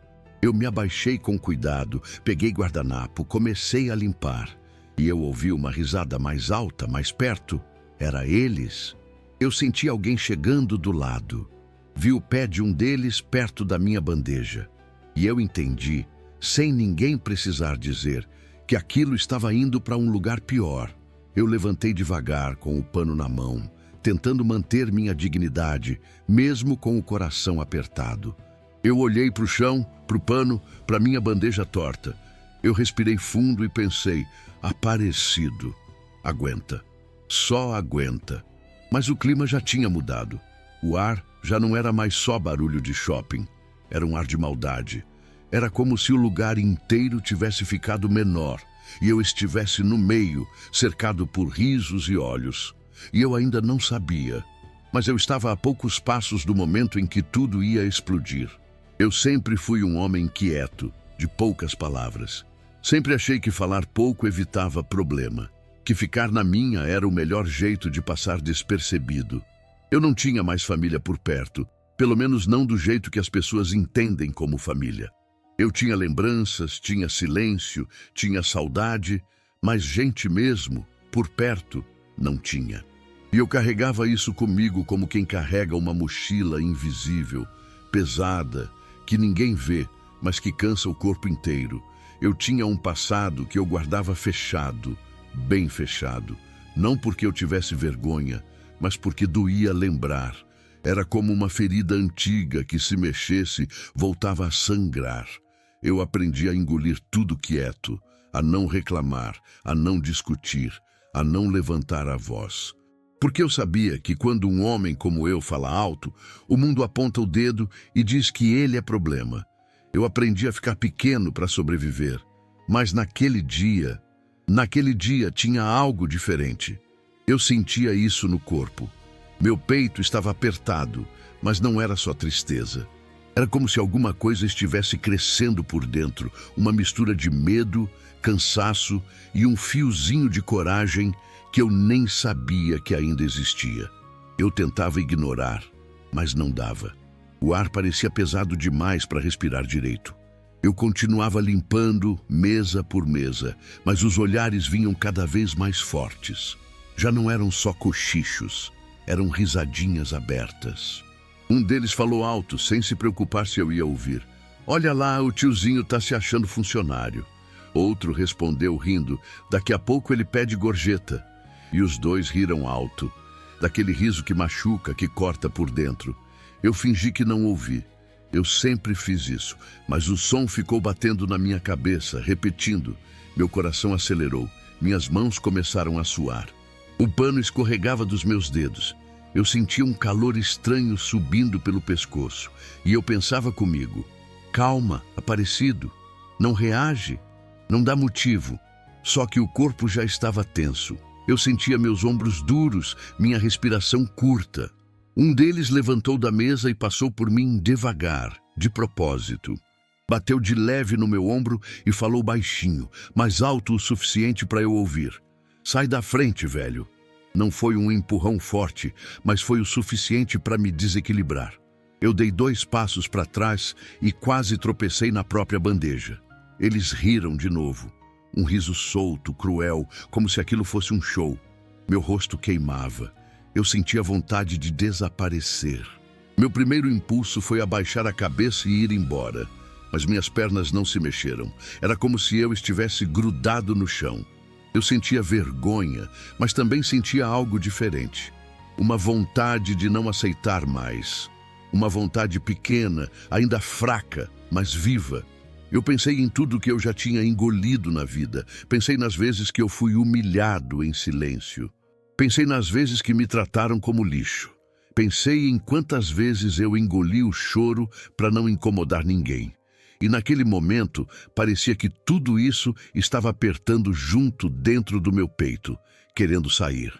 Eu me abaixei com cuidado, peguei guardanapo, comecei a limpar. E eu ouvi uma risada mais alta, mais perto. Era eles. Eu senti alguém chegando do lado. Vi o pé de um deles perto da minha bandeja. E eu entendi, sem ninguém precisar dizer, que aquilo estava indo para um lugar pior. Eu levantei devagar, com o pano na mão, tentando manter minha dignidade, mesmo com o coração apertado. Eu olhei para o chão, para o pano, para minha bandeja torta. Eu respirei fundo e pensei: Aparecido. Aguenta. Só aguenta. Mas o clima já tinha mudado. O ar já não era mais só barulho de shopping. Era um ar de maldade. Era como se o lugar inteiro tivesse ficado menor e eu estivesse no meio, cercado por risos e olhos. E eu ainda não sabia. Mas eu estava a poucos passos do momento em que tudo ia explodir. Eu sempre fui um homem quieto, de poucas palavras. Sempre achei que falar pouco evitava problema, que ficar na minha era o melhor jeito de passar despercebido. Eu não tinha mais família por perto, pelo menos não do jeito que as pessoas entendem como família. Eu tinha lembranças, tinha silêncio, tinha saudade, mas gente mesmo, por perto, não tinha. E eu carregava isso comigo como quem carrega uma mochila invisível, pesada, que ninguém vê, mas que cansa o corpo inteiro. Eu tinha um passado que eu guardava fechado, bem fechado. Não porque eu tivesse vergonha, mas porque doía lembrar. Era como uma ferida antiga que, se mexesse, voltava a sangrar. Eu aprendi a engolir tudo quieto, a não reclamar, a não discutir, a não levantar a voz. Porque eu sabia que quando um homem como eu fala alto, o mundo aponta o dedo e diz que ele é problema. Eu aprendi a ficar pequeno para sobreviver. Mas naquele dia tinha algo diferente. Eu sentia isso no corpo. Meu peito estava apertado, mas não era só tristeza. Era como se alguma coisa estivesse crescendo por dentro, uma mistura de medo, cansaço e um fiozinho de coragem que eu nem sabia que ainda existia. Eu tentava ignorar, mas não dava. O ar parecia pesado demais para respirar direito. Eu continuava limpando, mesa por mesa, mas os olhares vinham cada vez mais fortes. Já não eram só cochichos, eram risadinhas abertas. Um deles falou alto, sem se preocupar se eu ia ouvir. Olha lá, o tiozinho tá se achando funcionário. Outro respondeu rindo: daqui a pouco ele pede gorjeta. E os dois riram alto, daquele riso que machuca, que corta por dentro. Eu fingi que não ouvi. Eu sempre fiz isso, mas o som ficou batendo na minha cabeça, repetindo. Meu coração acelerou, minhas mãos começaram a suar. O pano escorregava dos meus dedos. Eu sentia um calor estranho subindo pelo pescoço, e eu pensava comigo: calma, Aparecido, não reage, não dá motivo. Só que o corpo já estava tenso. Eu sentia meus ombros duros, minha respiração curta. Um deles levantou da mesa e passou por mim devagar, de propósito. Bateu de leve no meu ombro e falou baixinho, mas alto o suficiente para eu ouvir: sai da frente, velho. Não foi um empurrão forte, mas foi o suficiente para me desequilibrar. Eu dei 2 passos para trás e quase tropecei na própria bandeja. Eles riram de novo. Um riso solto, cruel, como se aquilo fosse um show. Meu rosto queimava. Eu sentia vontade de desaparecer. Meu primeiro impulso foi abaixar a cabeça e ir embora. Mas minhas pernas não se mexeram. Era como se eu estivesse grudado no chão. Eu sentia vergonha, mas também sentia algo diferente. Uma vontade de não aceitar mais. Uma vontade pequena, ainda fraca, mas viva. Eu pensei em tudo que eu já tinha engolido na vida. Pensei nas vezes que eu fui humilhado em silêncio. Pensei nas vezes que me trataram como lixo. Pensei em quantas vezes eu engoli o choro para não incomodar ninguém. E naquele momento, parecia que tudo isso estava apertando junto dentro do meu peito, querendo sair.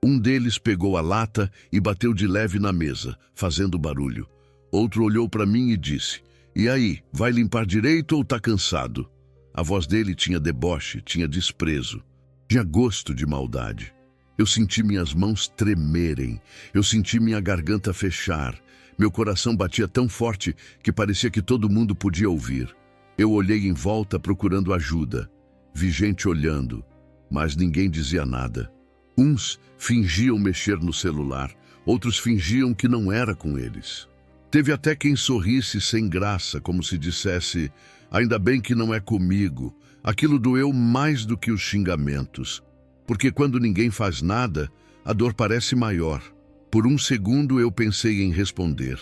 Um deles pegou a lata e bateu de leve na mesa, fazendo barulho. Outro olhou para mim e disse: e aí, vai limpar direito ou tá cansado? A voz dele tinha deboche, tinha desprezo, tinha gosto de maldade. Eu senti minhas mãos tremerem, eu senti minha garganta fechar. Meu coração batia tão forte que parecia que todo mundo podia ouvir. Eu olhei em volta procurando ajuda. Vi gente olhando, mas ninguém dizia nada. Uns fingiam mexer no celular, outros fingiam que não era com eles. Teve até quem sorrisse sem graça, como se dissesse: ainda bem que não é comigo. Aquilo doeu mais do que os xingamentos. Porque quando ninguém faz nada, a dor parece maior. Por um segundo eu pensei em responder.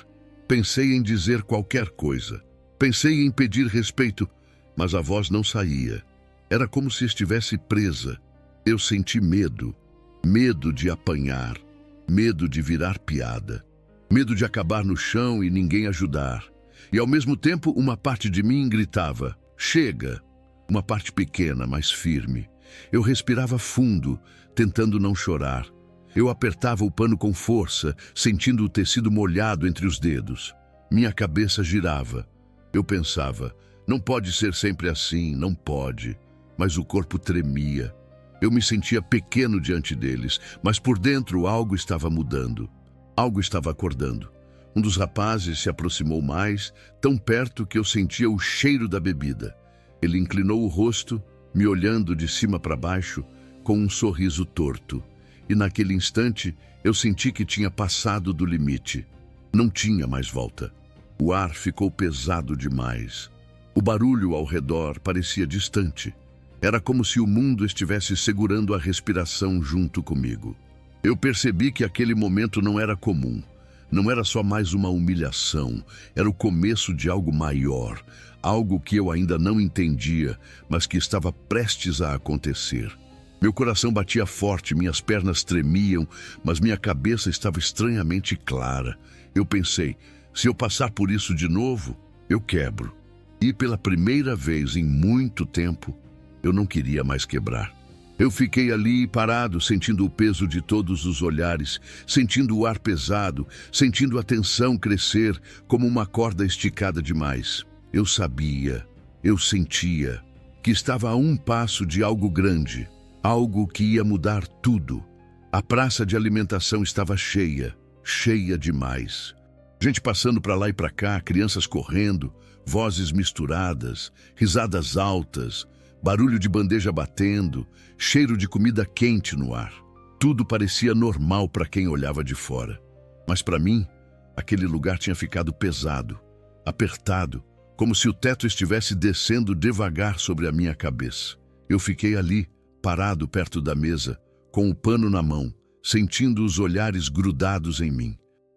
Pensei em dizer qualquer coisa. Pensei em pedir respeito, mas a voz não saía. Era como se estivesse presa. Eu senti medo. Medo de apanhar. Medo de virar piada. Medo de acabar no chão e ninguém ajudar. E ao mesmo tempo uma parte de mim gritava: chega! Uma parte pequena, mas firme. Eu respirava fundo, tentando não chorar. Eu apertava o pano com força, sentindo o tecido molhado entre os dedos. Minha cabeça girava. Eu pensava: não pode ser sempre assim, não pode. Mas o corpo tremia. Eu me sentia pequeno diante deles, mas por dentro algo estava mudando. Algo estava acordando. Um dos rapazes se aproximou mais, tão perto que eu sentia o cheiro da bebida. Ele inclinou o rosto, me olhando de cima para baixo, com um sorriso torto. E naquele instante, eu senti que tinha passado do limite. Não tinha mais volta. O ar ficou pesado demais. O barulho ao redor parecia distante. Era como se o mundo estivesse segurando a respiração junto comigo. Eu percebi que aquele momento não era comum. Não era só mais uma humilhação. Era o começo de algo maior. Algo que eu ainda não entendia, mas que estava prestes a acontecer. Meu coração batia forte, minhas pernas tremiam, mas minha cabeça estava estranhamente clara. Eu pensei: se eu passar por isso de novo, eu quebro. E pela primeira vez em muito tempo, eu não queria mais quebrar. Eu fiquei ali parado, sentindo o peso de todos os olhares, sentindo o ar pesado, sentindo a tensão crescer como uma corda esticada demais. Eu sabia, eu sentia, que estava a um passo de algo grande, algo que ia mudar tudo. A praça de alimentação estava cheia, cheia demais. Gente passando para lá e para cá, crianças correndo, vozes misturadas, risadas altas, barulho de bandeja batendo, cheiro de comida quente no ar. Tudo parecia normal para quem olhava de fora. Mas para mim, aquele lugar tinha ficado pesado, apertado, como se o teto estivesse descendo devagar sobre a minha cabeça. Eu fiquei ali, parado perto da mesa, com o pano na mão, sentindo os olhares grudados em mim.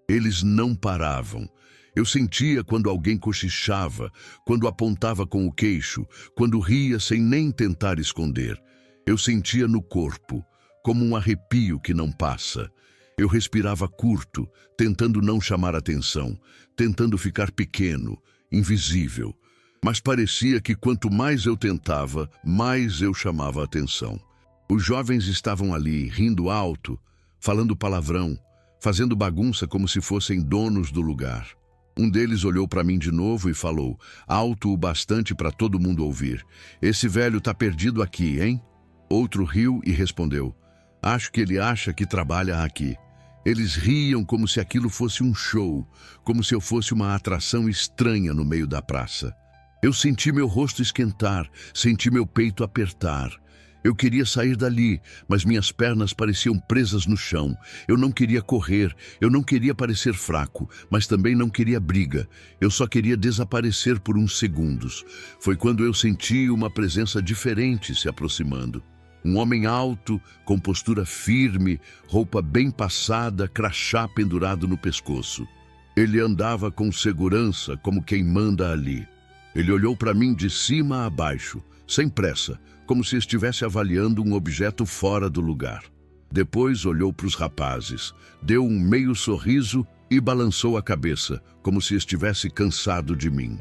Eles não paravam. Eu sentia quando alguém cochichava, quando apontava com o queixo, quando ria sem nem tentar esconder. Eu sentia no corpo, como um arrepio que não passa. Eu respirava curto, tentando não chamar atenção, tentando ficar pequeno, invisível. Mas parecia que quanto mais eu tentava, mais eu chamava atenção. Os jovens estavam ali, rindo alto, falando palavrão, fazendo bagunça como se fossem donos do lugar. Um deles olhou para mim de novo e falou, alto o bastante para todo mundo ouvir: "Esse velho tá perdido aqui, hein?" Outro riu e respondeu: "Acho que ele acha que trabalha aqui." Eles riam como se aquilo fosse um show, como se eu fosse uma atração estranha no meio da praça. Eu senti meu rosto esquentar, senti meu peito apertar. Eu queria sair dali, mas minhas pernas pareciam presas no chão. Eu não queria correr, eu não queria parecer fraco, mas também não queria briga. Eu só queria desaparecer por uns segundos. Foi quando eu senti uma presença diferente se aproximando. Um homem alto, com postura firme, roupa bem passada, crachá pendurado no pescoço. Ele andava com segurança, como quem manda ali. Ele olhou para mim de cima a baixo, sem pressa, como se estivesse avaliando um objeto fora do lugar. Depois olhou para os rapazes, deu um meio sorriso e balançou a cabeça, como se estivesse cansado de mim.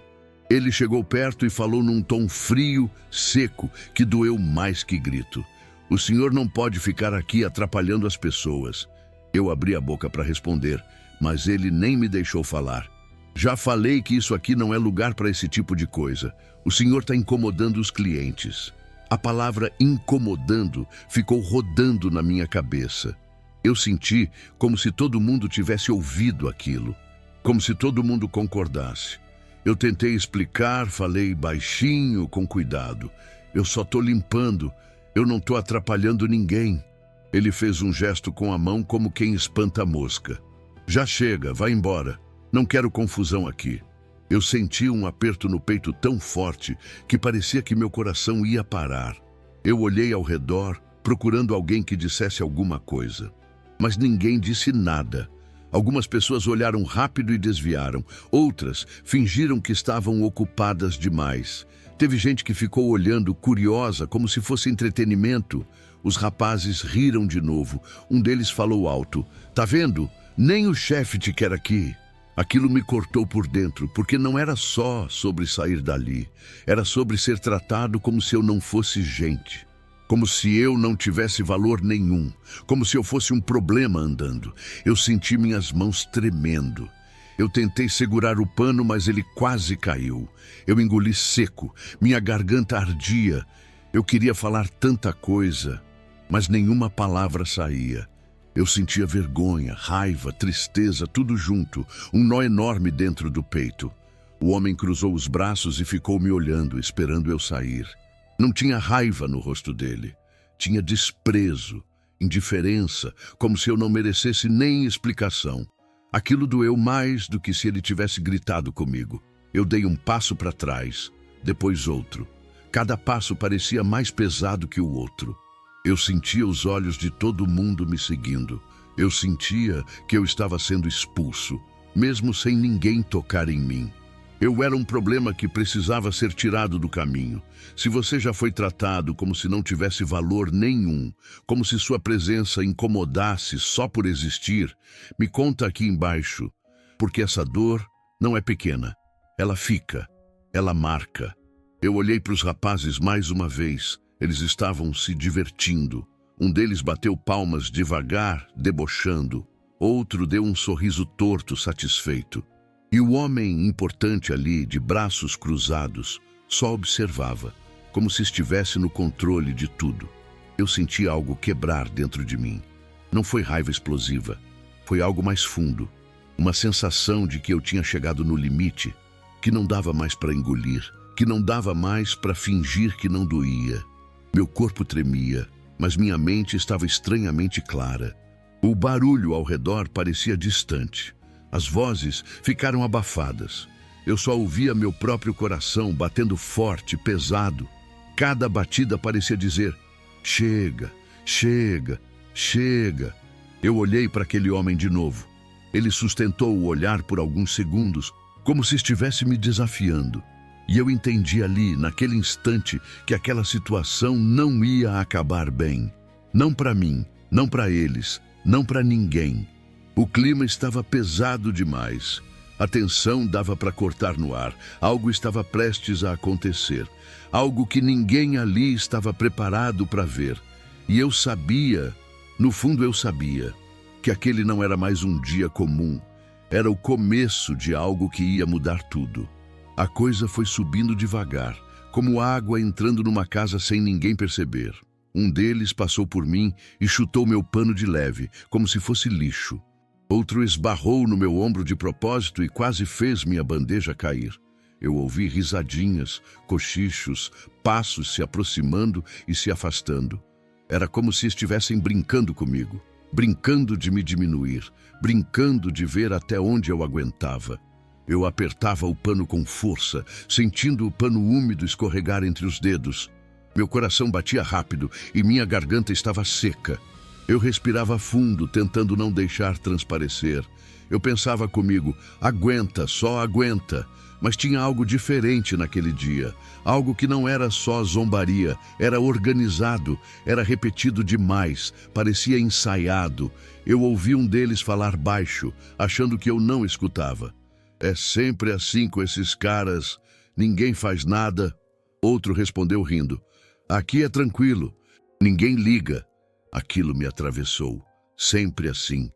Ele chegou perto e falou num tom frio, seco, que doeu mais que grito: "O senhor não pode ficar aqui atrapalhando as pessoas." Eu abri a boca para responder, mas ele nem me deixou falar. "Já falei que isso aqui não é lugar para esse tipo de coisa. O senhor está incomodando os clientes." A palavra incomodando ficou rodando na minha cabeça. Eu senti como se todo mundo tivesse ouvido aquilo, como se todo mundo concordasse. Eu tentei explicar, falei baixinho, com cuidado. "Eu só estou limpando, eu não estou atrapalhando ninguém." Ele fez um gesto com a mão como quem espanta a mosca. "Já chega, vai embora. Não quero confusão aqui." Eu senti um aperto no peito tão forte que parecia que meu coração ia parar. Eu olhei ao redor, procurando alguém que dissesse alguma coisa. Mas ninguém disse nada. Algumas pessoas olharam rápido e desviaram. Outras fingiram que estavam ocupadas demais. Teve gente que ficou olhando, curiosa, como se fosse entretenimento. Os rapazes riram de novo. Um deles falou alto: "Tá vendo? Nem o chefe te quer aqui." Aquilo me cortou por dentro, porque não era só sobre sair dali. Era sobre ser tratado como se eu não fosse gente. Como se eu não tivesse valor nenhum. Como se eu fosse um problema andando. Eu senti minhas mãos tremendo. Eu tentei segurar o pano, mas ele quase caiu. Eu engoli seco. Minha garganta ardia. Eu queria falar tanta coisa, mas nenhuma palavra saía. Eu sentia vergonha, raiva, tristeza, tudo junto, um nó enorme dentro do peito. O homem cruzou os braços e ficou me olhando, esperando eu sair. Não tinha raiva no rosto dele. Tinha desprezo, indiferença, como se eu não merecesse nem explicação. Aquilo doeu mais do que se ele tivesse gritado comigo. Eu dei um passo para trás, depois outro. Cada passo parecia mais pesado que o outro. Eu sentia os olhos de todo mundo me seguindo. Eu sentia que eu estava sendo expulso, mesmo sem ninguém tocar em mim. Eu era um problema que precisava ser tirado do caminho. Se você já foi tratado como se não tivesse valor nenhum, como se sua presença incomodasse só por existir, me conta aqui embaixo, porque essa dor não é pequena. Ela fica, ela marca. Eu olhei para os rapazes mais uma vez. Eles estavam se divertindo. Um deles bateu palmas devagar, debochando. Outro deu um sorriso torto, satisfeito. E o homem importante ali, de braços cruzados, só observava, como se estivesse no controle de tudo. Eu senti algo quebrar dentro de mim. Não foi raiva explosiva. Foi algo mais fundo. Uma sensação de que eu tinha chegado no limite, que não dava mais para engolir, que não dava mais para fingir que não doía. Meu corpo tremia, mas minha mente estava estranhamente clara. O barulho ao redor parecia distante. As vozes ficaram abafadas. Eu só ouvia meu próprio coração batendo forte, pesado. Cada batida parecia dizer: chega, chega, chega. Eu olhei para aquele homem de novo. Ele sustentou o olhar por alguns segundos, como se estivesse me desafiando. E eu entendi ali, naquele instante, que aquela situação não ia acabar bem. Não para mim, não para eles, não para ninguém. O clima estava pesado demais. A tensão dava para cortar no ar. Algo estava prestes a acontecer. Algo que ninguém ali estava preparado para ver. E eu sabia, no fundo eu sabia, que aquele não era mais um dia comum. Era o começo de algo que ia mudar tudo. A coisa foi subindo devagar, como água entrando numa casa sem ninguém perceber. Um deles passou por mim e chutou meu pano de leve, como se fosse lixo. Outro esbarrou no meu ombro de propósito e quase fez minha bandeja cair. Eu ouvi risadinhas, cochichos, passos se aproximando e se afastando. Era como se estivessem brincando comigo, brincando de me diminuir, brincando de ver até onde eu aguentava. Eu apertava o pano com força, sentindo o pano úmido escorregar entre os dedos. Meu coração batia rápido e minha garganta estava seca. Eu respirava fundo, tentando não deixar transparecer. Eu pensava comigo: aguenta, só aguenta. Mas tinha algo diferente naquele dia. Algo que não era só zombaria, era organizado, era repetido demais, parecia ensaiado. Eu ouvi um deles falar baixo, achando que eu não escutava. É sempre assim com esses caras, ninguém faz nada. Outro respondeu rindo: aqui é tranquilo, ninguém liga. Aquilo me atravessou, sempre assim.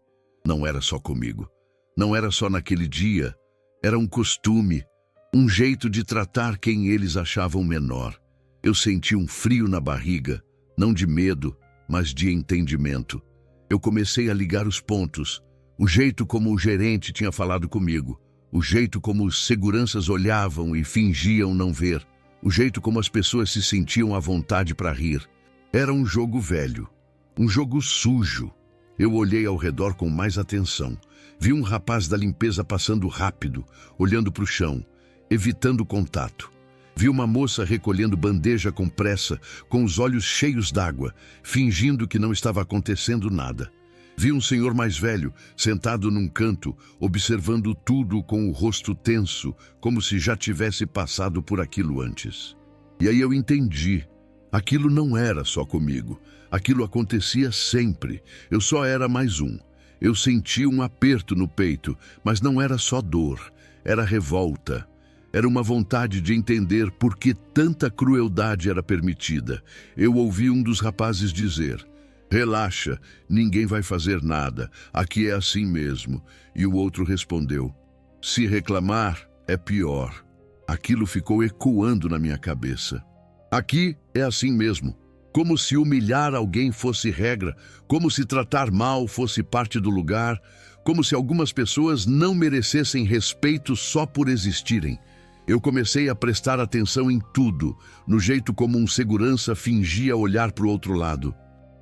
Não era só comigo, não era só naquele dia, era um costume, um jeito de tratar quem eles achavam menor. Eu senti um frio na barriga, não de medo, mas de entendimento. Eu comecei a ligar os pontos, o jeito como o gerente tinha falado comigo, o jeito como os seguranças olhavam e fingiam não ver, o jeito como as pessoas se sentiam à vontade para rir. Era um jogo velho, um jogo sujo. Eu olhei ao redor com mais atenção. Vi um rapaz da limpeza passando rápido, olhando para o chão, evitando contato. Vi uma moça recolhendo bandeja com pressa, com os olhos cheios d'água, fingindo que não estava acontecendo nada. Vi um senhor mais velho, sentado num canto, observando tudo com o rosto tenso, como se já tivesse passado por aquilo antes. E aí eu entendi. Aquilo não era só comigo. Aquilo acontecia sempre. Eu só era mais um. Eu sentia um aperto no peito, mas não era só dor. Era revolta. Era uma vontade de entender por que tanta crueldade era permitida. Eu ouvi um dos rapazes dizer: relaxa, ninguém vai fazer nada, aqui é assim mesmo. E o outro respondeu: se reclamar, é pior. Aquilo ficou ecoando na minha cabeça. Aqui é assim mesmo. Como se humilhar alguém fosse regra, como se tratar mal fosse parte do lugar, como se algumas pessoas não merecessem respeito só por existirem. Eu comecei a prestar atenção em tudo, no jeito como um segurança fingia olhar para o outro lado.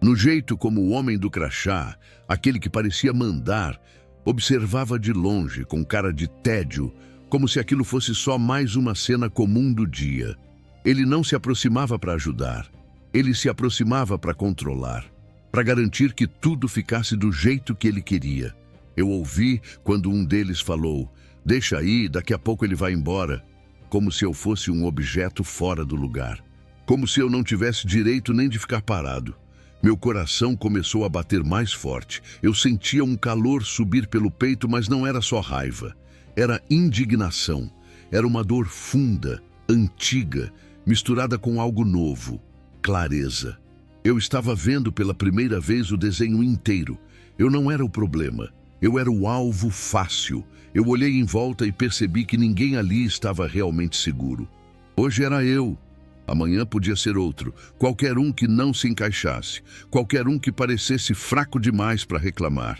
No jeito como o homem do crachá, aquele que parecia mandar, observava de longe, com cara de tédio, como se aquilo fosse só mais uma cena comum do dia. Ele não se aproximava para ajudar, ele se aproximava para controlar, para garantir que tudo ficasse do jeito que ele queria. Eu ouvi quando um deles falou: deixa aí, daqui a pouco ele vai embora, como se eu fosse um objeto fora do lugar, como se eu não tivesse direito nem de ficar parado. Meu coração começou a bater mais forte. Eu sentia um calor subir pelo peito, mas não era só raiva. Era indignação. Era uma dor funda, antiga, misturada com algo novo. Clareza. Eu estava vendo pela primeira vez o desenho inteiro. Eu não era o problema. Eu era o alvo fácil. Eu olhei em volta e percebi que ninguém ali estava realmente seguro. Hoje era eu. Amanhã podia ser outro, qualquer um que não se encaixasse, qualquer um que parecesse fraco demais para reclamar.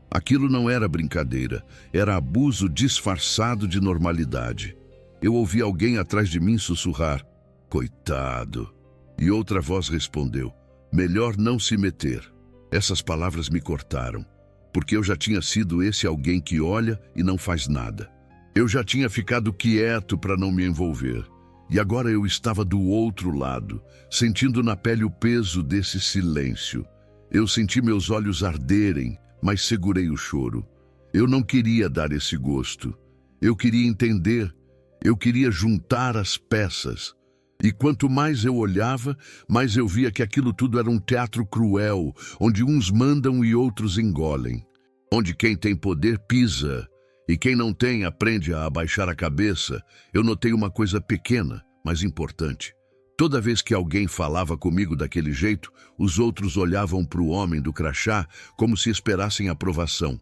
Aquilo não era brincadeira, era abuso disfarçado de normalidade. Eu ouvi alguém atrás de mim sussurrar: coitado. E outra voz respondeu: melhor não se meter. Essas palavras me cortaram, porque eu já tinha sido esse alguém que olha e não faz nada. Eu já tinha ficado quieto para não me envolver. E agora eu estava do outro lado, sentindo na pele o peso desse silêncio. Eu senti meus olhos arderem, mas segurei o choro. Eu não queria dar esse gosto. Eu queria entender. Eu queria juntar as peças. E quanto mais eu olhava, mais eu via que aquilo tudo era um teatro cruel, onde uns mandam e outros engolem. Onde quem tem poder pisa, e quem não tem aprende a abaixar a cabeça. Eu notei uma coisa pequena, mas importante. Toda vez que alguém falava comigo daquele jeito, os outros olhavam para o homem do crachá como se esperassem aprovação.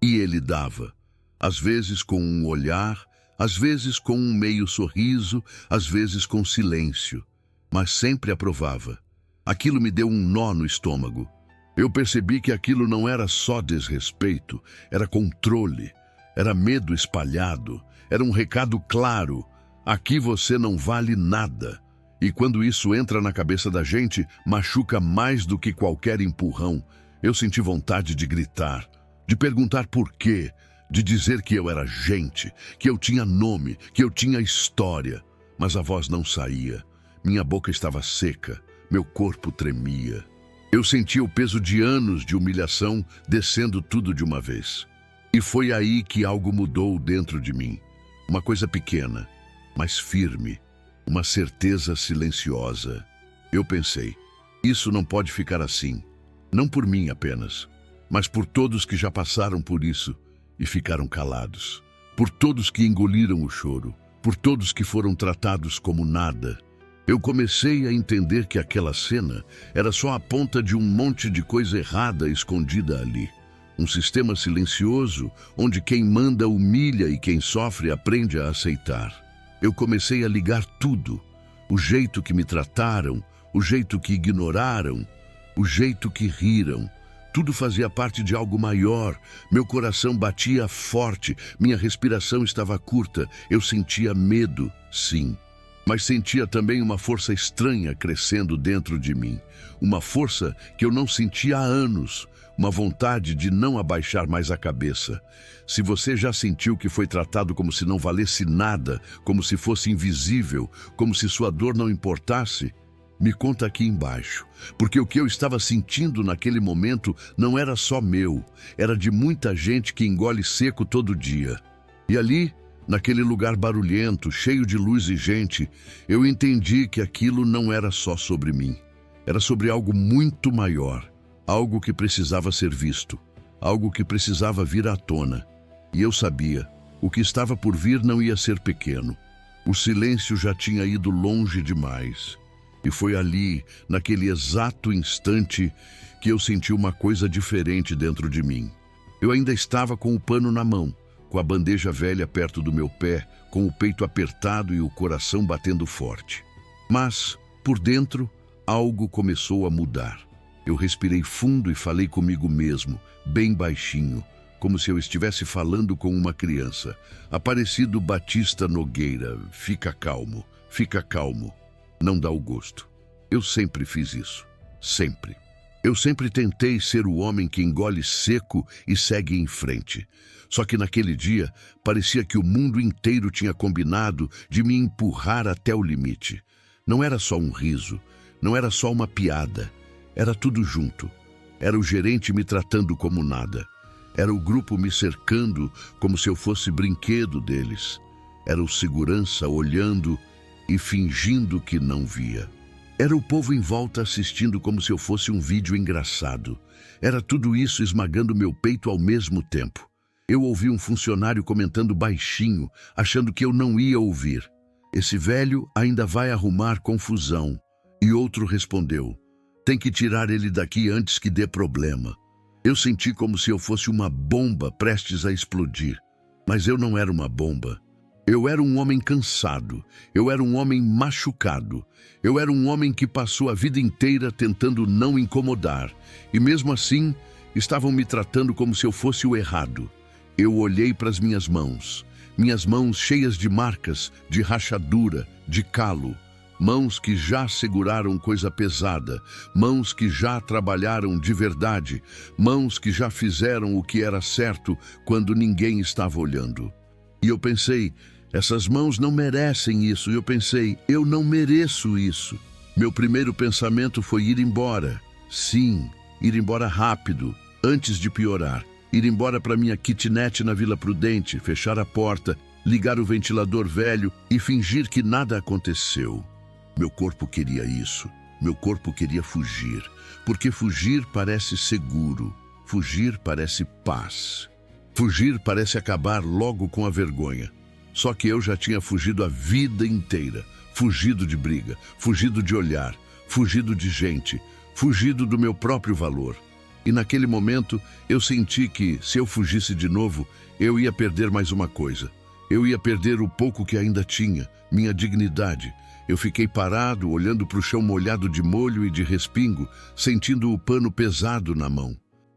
E ele dava. Às vezes com um olhar, às vezes com um meio sorriso, às vezes com silêncio. Mas sempre aprovava. Aquilo me deu um nó no estômago. Eu percebi que aquilo não era só desrespeito, era controle, era medo espalhado, era um recado claro. Aqui você não vale nada. E quando isso entra na cabeça da gente, machuca mais do que qualquer empurrão. Eu senti vontade de gritar, de perguntar por quê, de dizer que eu era gente, que eu tinha nome, que eu tinha história. Mas a voz não saía. Minha boca estava seca, meu corpo tremia. Eu sentia o peso de anos de humilhação descendo tudo de uma vez. E foi aí que algo mudou dentro de mim. Uma coisa pequena, mas firme. Uma certeza silenciosa. Eu pensei, isso não pode ficar assim. Não por mim apenas, mas por todos que já passaram por isso e ficaram calados. Por todos que engoliram o choro. Por todos que foram tratados como nada. Eu comecei a entender que aquela cena era só a ponta de um monte de coisa errada escondida ali. Um sistema silencioso, onde quem manda humilha e quem sofre aprende a aceitar. Eu comecei a ligar tudo. O jeito que me trataram, o jeito que ignoraram, o jeito que riram. Tudo fazia parte de algo maior. Meu coração batia forte, minha respiração estava curta. Eu sentia medo, sim. Mas sentia também uma força estranha crescendo dentro de mim. Uma força que eu não sentia há anos. Uma vontade de não abaixar mais a cabeça. Se você já sentiu que foi tratado como se não valesse nada, como se fosse invisível, como se sua dor não importasse, me conta aqui embaixo. Porque o que eu estava sentindo naquele momento não era só meu. Era de muita gente que engole seco todo dia. E ali, naquele lugar barulhento, cheio de luz e gente, eu entendi que aquilo não era só sobre mim. Era sobre algo muito maior. Algo que precisava ser visto, algo que precisava vir à tona. E eu sabia, o que estava por vir não ia ser pequeno. O silêncio já tinha ido longe demais. E foi ali, naquele exato instante, que eu senti uma coisa diferente dentro de mim. Eu ainda estava com o pano na mão, com a bandeja velha perto do meu pé, com o peito apertado e o coração batendo forte. Mas, por dentro, algo começou a mudar. Eu respirei fundo e falei comigo mesmo, bem baixinho, como se eu estivesse falando com uma criança. Aparecido Batista Nogueira, fica calmo, não dá o gosto. Eu sempre fiz isso, sempre. Eu sempre tentei ser o homem que engole seco e segue em frente. Só que naquele dia, parecia que o mundo inteiro tinha combinado de me empurrar até o limite. Não era só um riso, não era só uma piada. Era tudo junto. Era o gerente me tratando como nada. Era o grupo me cercando como se eu fosse brinquedo deles. Era o segurança olhando e fingindo que não via. Era o povo em volta assistindo como se eu fosse um vídeo engraçado. Era tudo isso esmagando meu peito ao mesmo tempo. Eu ouvi um funcionário comentando baixinho, achando que eu não ia ouvir. Esse velho ainda vai arrumar confusão. E outro respondeu: tem que tirar ele daqui antes que dê problema. Eu senti como se eu fosse uma bomba prestes a explodir. Mas eu não era uma bomba. Eu era um homem cansado. Eu era um homem machucado. Eu era um homem que passou a vida inteira tentando não incomodar. E mesmo assim, estavam me tratando como se eu fosse o errado. Eu olhei para as minhas mãos cheias de marcas, de rachadura, de calo. Mãos que já seguraram coisa pesada, mãos que já trabalharam de verdade, mãos que já fizeram o que era certo quando ninguém estava olhando. E eu pensei, essas mãos não merecem isso. E eu pensei, eu não mereço isso. Meu primeiro pensamento foi ir embora. Sim, ir embora rápido, antes de piorar. Ir embora para minha kitnet na Vila Prudente, fechar a porta, ligar o ventilador velho e fingir que nada aconteceu. Meu corpo queria isso. Meu corpo queria fugir. Porque fugir parece seguro. Fugir parece paz. Fugir parece acabar logo com a vergonha. Só que eu já tinha fugido a vida inteira. Fugido de briga, fugido de olhar, fugido de gente, fugido do meu próprio valor. E naquele momento eu senti que, se eu fugisse de novo, eu ia perder mais uma coisa. Eu ia perder o pouco que ainda tinha, minha dignidade. Eu fiquei parado, olhando para o chão molhado de molho e de respingo, sentindo o pano pesado na mão.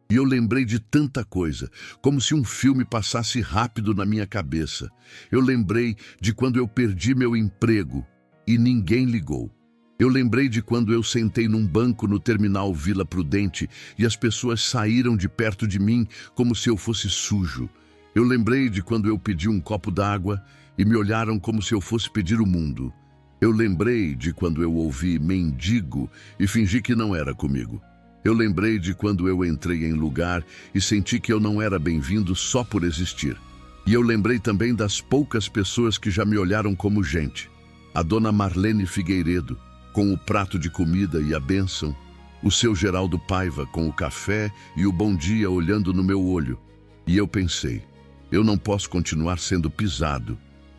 E eu lembrei de tanta coisa, como se um filme passasse rápido na minha cabeça. Eu lembrei de quando eu perdi meu emprego e ninguém ligou. Eu lembrei de quando eu sentei num banco no terminal Vila Prudente e as pessoas saíram de perto de mim como se eu fosse sujo. Eu lembrei de quando eu pedi um copo d'água e me olharam como se eu fosse pedir o mundo. Eu lembrei de quando eu ouvi mendigo e fingi que não era comigo. Eu lembrei de quando eu entrei em lugar e senti que eu não era bem-vindo só por existir. E eu lembrei também das poucas pessoas que já me olharam como gente. A dona Marlene Figueiredo, com o prato de comida e a bênção. O seu Geraldo Paiva, com o café e o bom dia olhando no meu olho. E eu pensei, eu não posso continuar sendo pisado.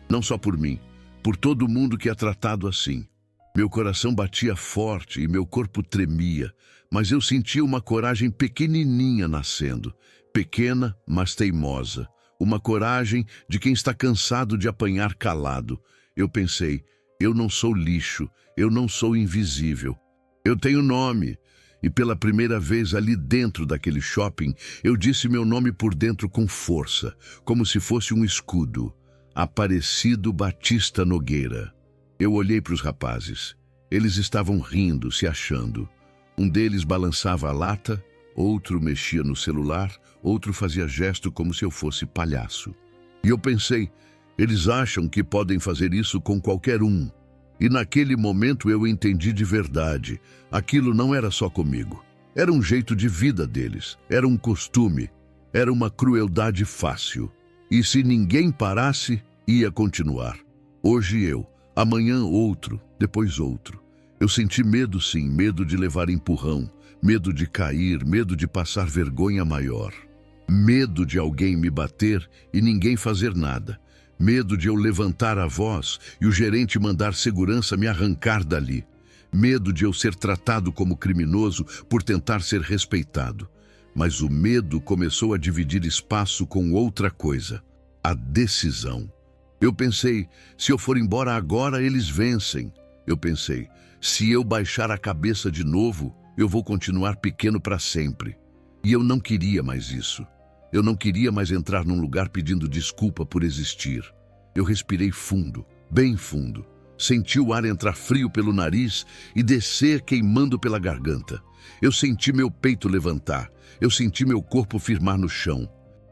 Não só por mim, por todo mundo que é tratado assim. Meu coração batia forte e meu corpo tremia, mas eu sentia uma coragem pequenininha nascendo, pequena, mas teimosa. Uma coragem de quem está cansado de apanhar calado. Eu pensei, eu não sou lixo, eu não sou invisível. Eu tenho nome. E pela primeira vez ali dentro daquele shopping, eu disse meu nome por dentro com força, como se fosse um escudo. Aparecido Batista Nogueira. Eu olhei para os rapazes. Eles estavam rindo, se achando. Um deles balançava a lata, outro mexia no celular, outro fazia gesto como se eu fosse palhaço. E eu pensei, eles acham que podem fazer isso com qualquer um. E naquele momento eu entendi de verdade. Aquilo não era só comigo. Era um jeito de vida deles. Era um costume. Era uma crueldade fácil. E se ninguém parasse, ia continuar. Hoje eu. Amanhã outro, depois outro. Eu senti medo sim, medo de levar empurrão, medo de cair, medo de passar vergonha maior. Medo de alguém me bater e ninguém fazer nada. Medo de eu levantar a voz e o gerente mandar segurança me arrancar dali. Medo de eu ser tratado como criminoso por tentar ser respeitado. Mas o medo começou a dividir espaço com outra coisa, a decisão. Eu pensei, se eu for embora agora, eles vencem. Eu pensei, se eu baixar a cabeça de novo, eu vou continuar pequeno para sempre. E eu não queria mais isso. Eu não queria mais entrar num lugar pedindo desculpa por existir. Eu respirei fundo, bem fundo. Senti o ar entrar frio pelo nariz e descer queimando pela garganta. Eu senti meu peito levantar. Eu senti meu corpo firmar no chão.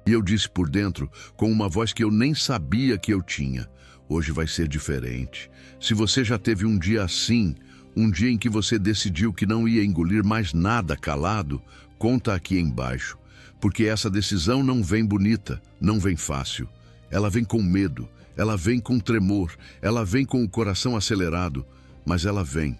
E eu disse por dentro, com uma voz que eu nem sabia que eu tinha, hoje vai ser diferente. Se você já teve um dia assim, um dia em que você decidiu que não ia engolir mais nada calado, conta aqui embaixo. Porque essa decisão não vem bonita, não vem fácil. Ela vem com medo, ela vem com tremor, ela vem com o coração acelerado, mas ela vem.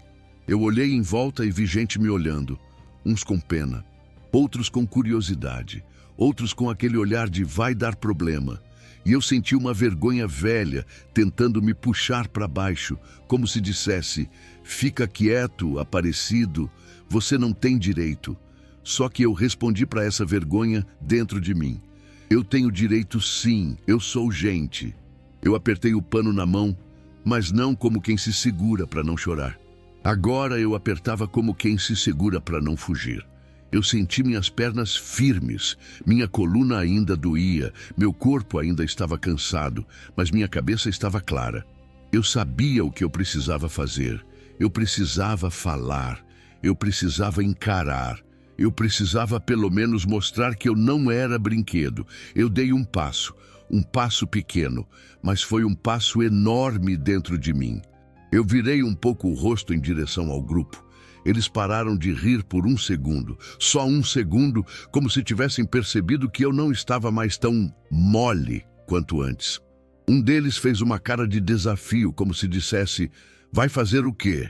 Eu olhei em volta e vi gente me olhando, uns com pena, outros com curiosidade, outros com aquele olhar de vai dar problema. E eu senti uma vergonha velha tentando me puxar para baixo, como se dissesse, fica quieto, Aparecido, você não tem direito. Só que eu respondi para essa vergonha dentro de mim. Eu tenho direito sim, eu sou gente. Eu apertei o pano na mão, mas não como quem se segura para não chorar. Agora eu apertava como quem se segura para não fugir. Eu senti minhas pernas firmes, minha coluna ainda doía, meu corpo ainda estava cansado, mas minha cabeça estava clara. Eu sabia o que eu precisava fazer, eu precisava falar, eu precisava encarar, eu precisava pelo menos mostrar que eu não era brinquedo. Eu dei um passo um passo pequeno, mas foi um passo enorme dentro de mim. Eu virei um pouco o rosto em direção ao grupo. Eles pararam de rir por um segundo, só um segundo, como se tivessem percebido que eu não estava mais tão mole quanto antes. Um deles fez uma cara de desafio, como se dissesse: vai fazer o quê?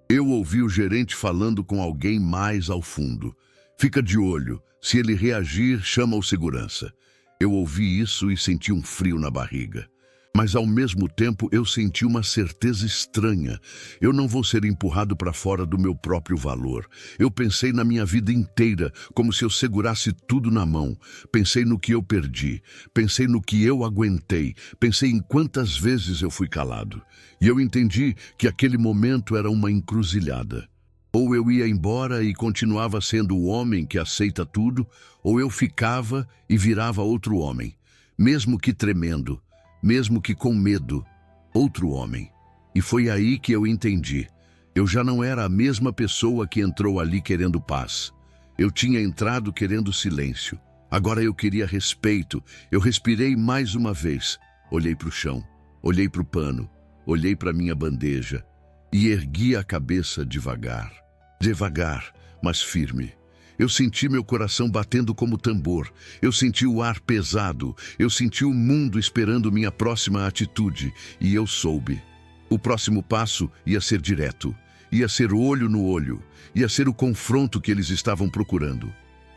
Eu ouvi o gerente falando com alguém mais ao fundo. Fica de olho, se ele reagir, chama o segurança. Eu ouvi isso e senti um frio na barriga. Mas ao mesmo tempo eu senti uma certeza estranha. Eu não vou ser empurrado para fora do meu próprio valor. Eu pensei na minha vida inteira, como se eu segurasse tudo na mão. Pensei no que eu perdi. Pensei no que eu aguentei. Pensei em quantas vezes eu fui calado. E eu entendi que aquele momento era uma encruzilhada. Ou eu ia embora e continuava sendo o homem que aceita tudo, ou eu ficava e virava outro homem, mesmo que tremendo, mesmo que com medo, outro homem. E foi aí que eu entendi. Eu já não era a mesma pessoa que entrou ali querendo paz. Eu tinha entrado querendo silêncio. Agora eu queria respeito. Eu respirei mais uma vez. Olhei para o chão, olhei para o pano, olhei para minha bandeja e ergui a cabeça devagar. Devagar, mas firme. Eu senti meu coração batendo como tambor. Eu senti o ar pesado. Eu senti o mundo esperando minha próxima atitude. E eu soube. O próximo passo ia ser direto. Ia ser olho no olho. Ia ser o confronto que eles estavam procurando.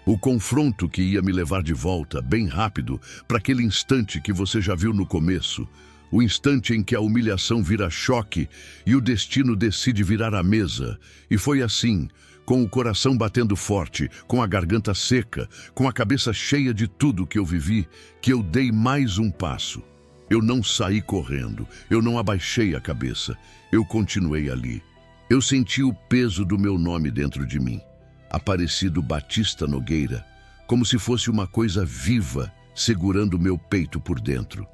O confronto que ia me levar de volta, bem rápido, para aquele instante que você já viu no começo. O instante em que a humilhação vira choque e o destino decide virar a mesa. E foi assim, com o coração batendo forte, com a garganta seca, com a cabeça cheia de tudo que eu vivi, que eu dei mais um passo. Eu não saí correndo, eu não abaixei a cabeça, eu continuei ali. Eu senti o peso do meu nome dentro de mim, Aparecido Batista Nogueira, como se fosse uma coisa viva segurando meu peito por dentro.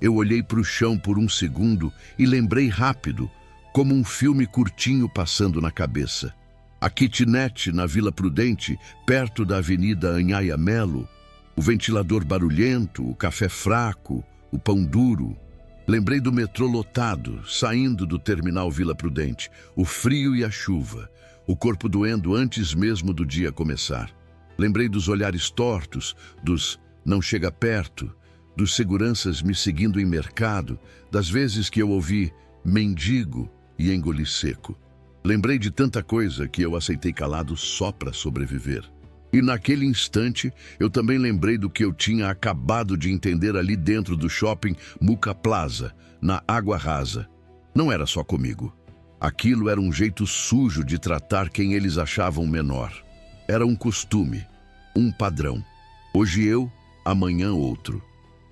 Eu olhei para o chão por um segundo e lembrei rápido, como um filme curtinho passando na cabeça. A kitnet na Vila Prudente, perto da Avenida Anhaia Melo, o ventilador barulhento, o café fraco, o pão duro. Lembrei do metrô lotado, saindo do terminal Vila Prudente, o frio e a chuva, o corpo doendo antes mesmo do dia começar. Lembrei dos olhares tortos, dos "não chega perto", dos seguranças me seguindo em mercado, das vezes que eu ouvi "mendigo" e engoli seco. Lembrei de tanta coisa que eu aceitei calado só para sobreviver. E naquele instante, eu também lembrei do que eu tinha acabado de entender ali dentro do shopping Muca Plaza, na Água Rasa. Não era só comigo. Aquilo era um jeito sujo de tratar quem eles achavam menor. Era um costume, um padrão. Hoje eu, amanhã outro.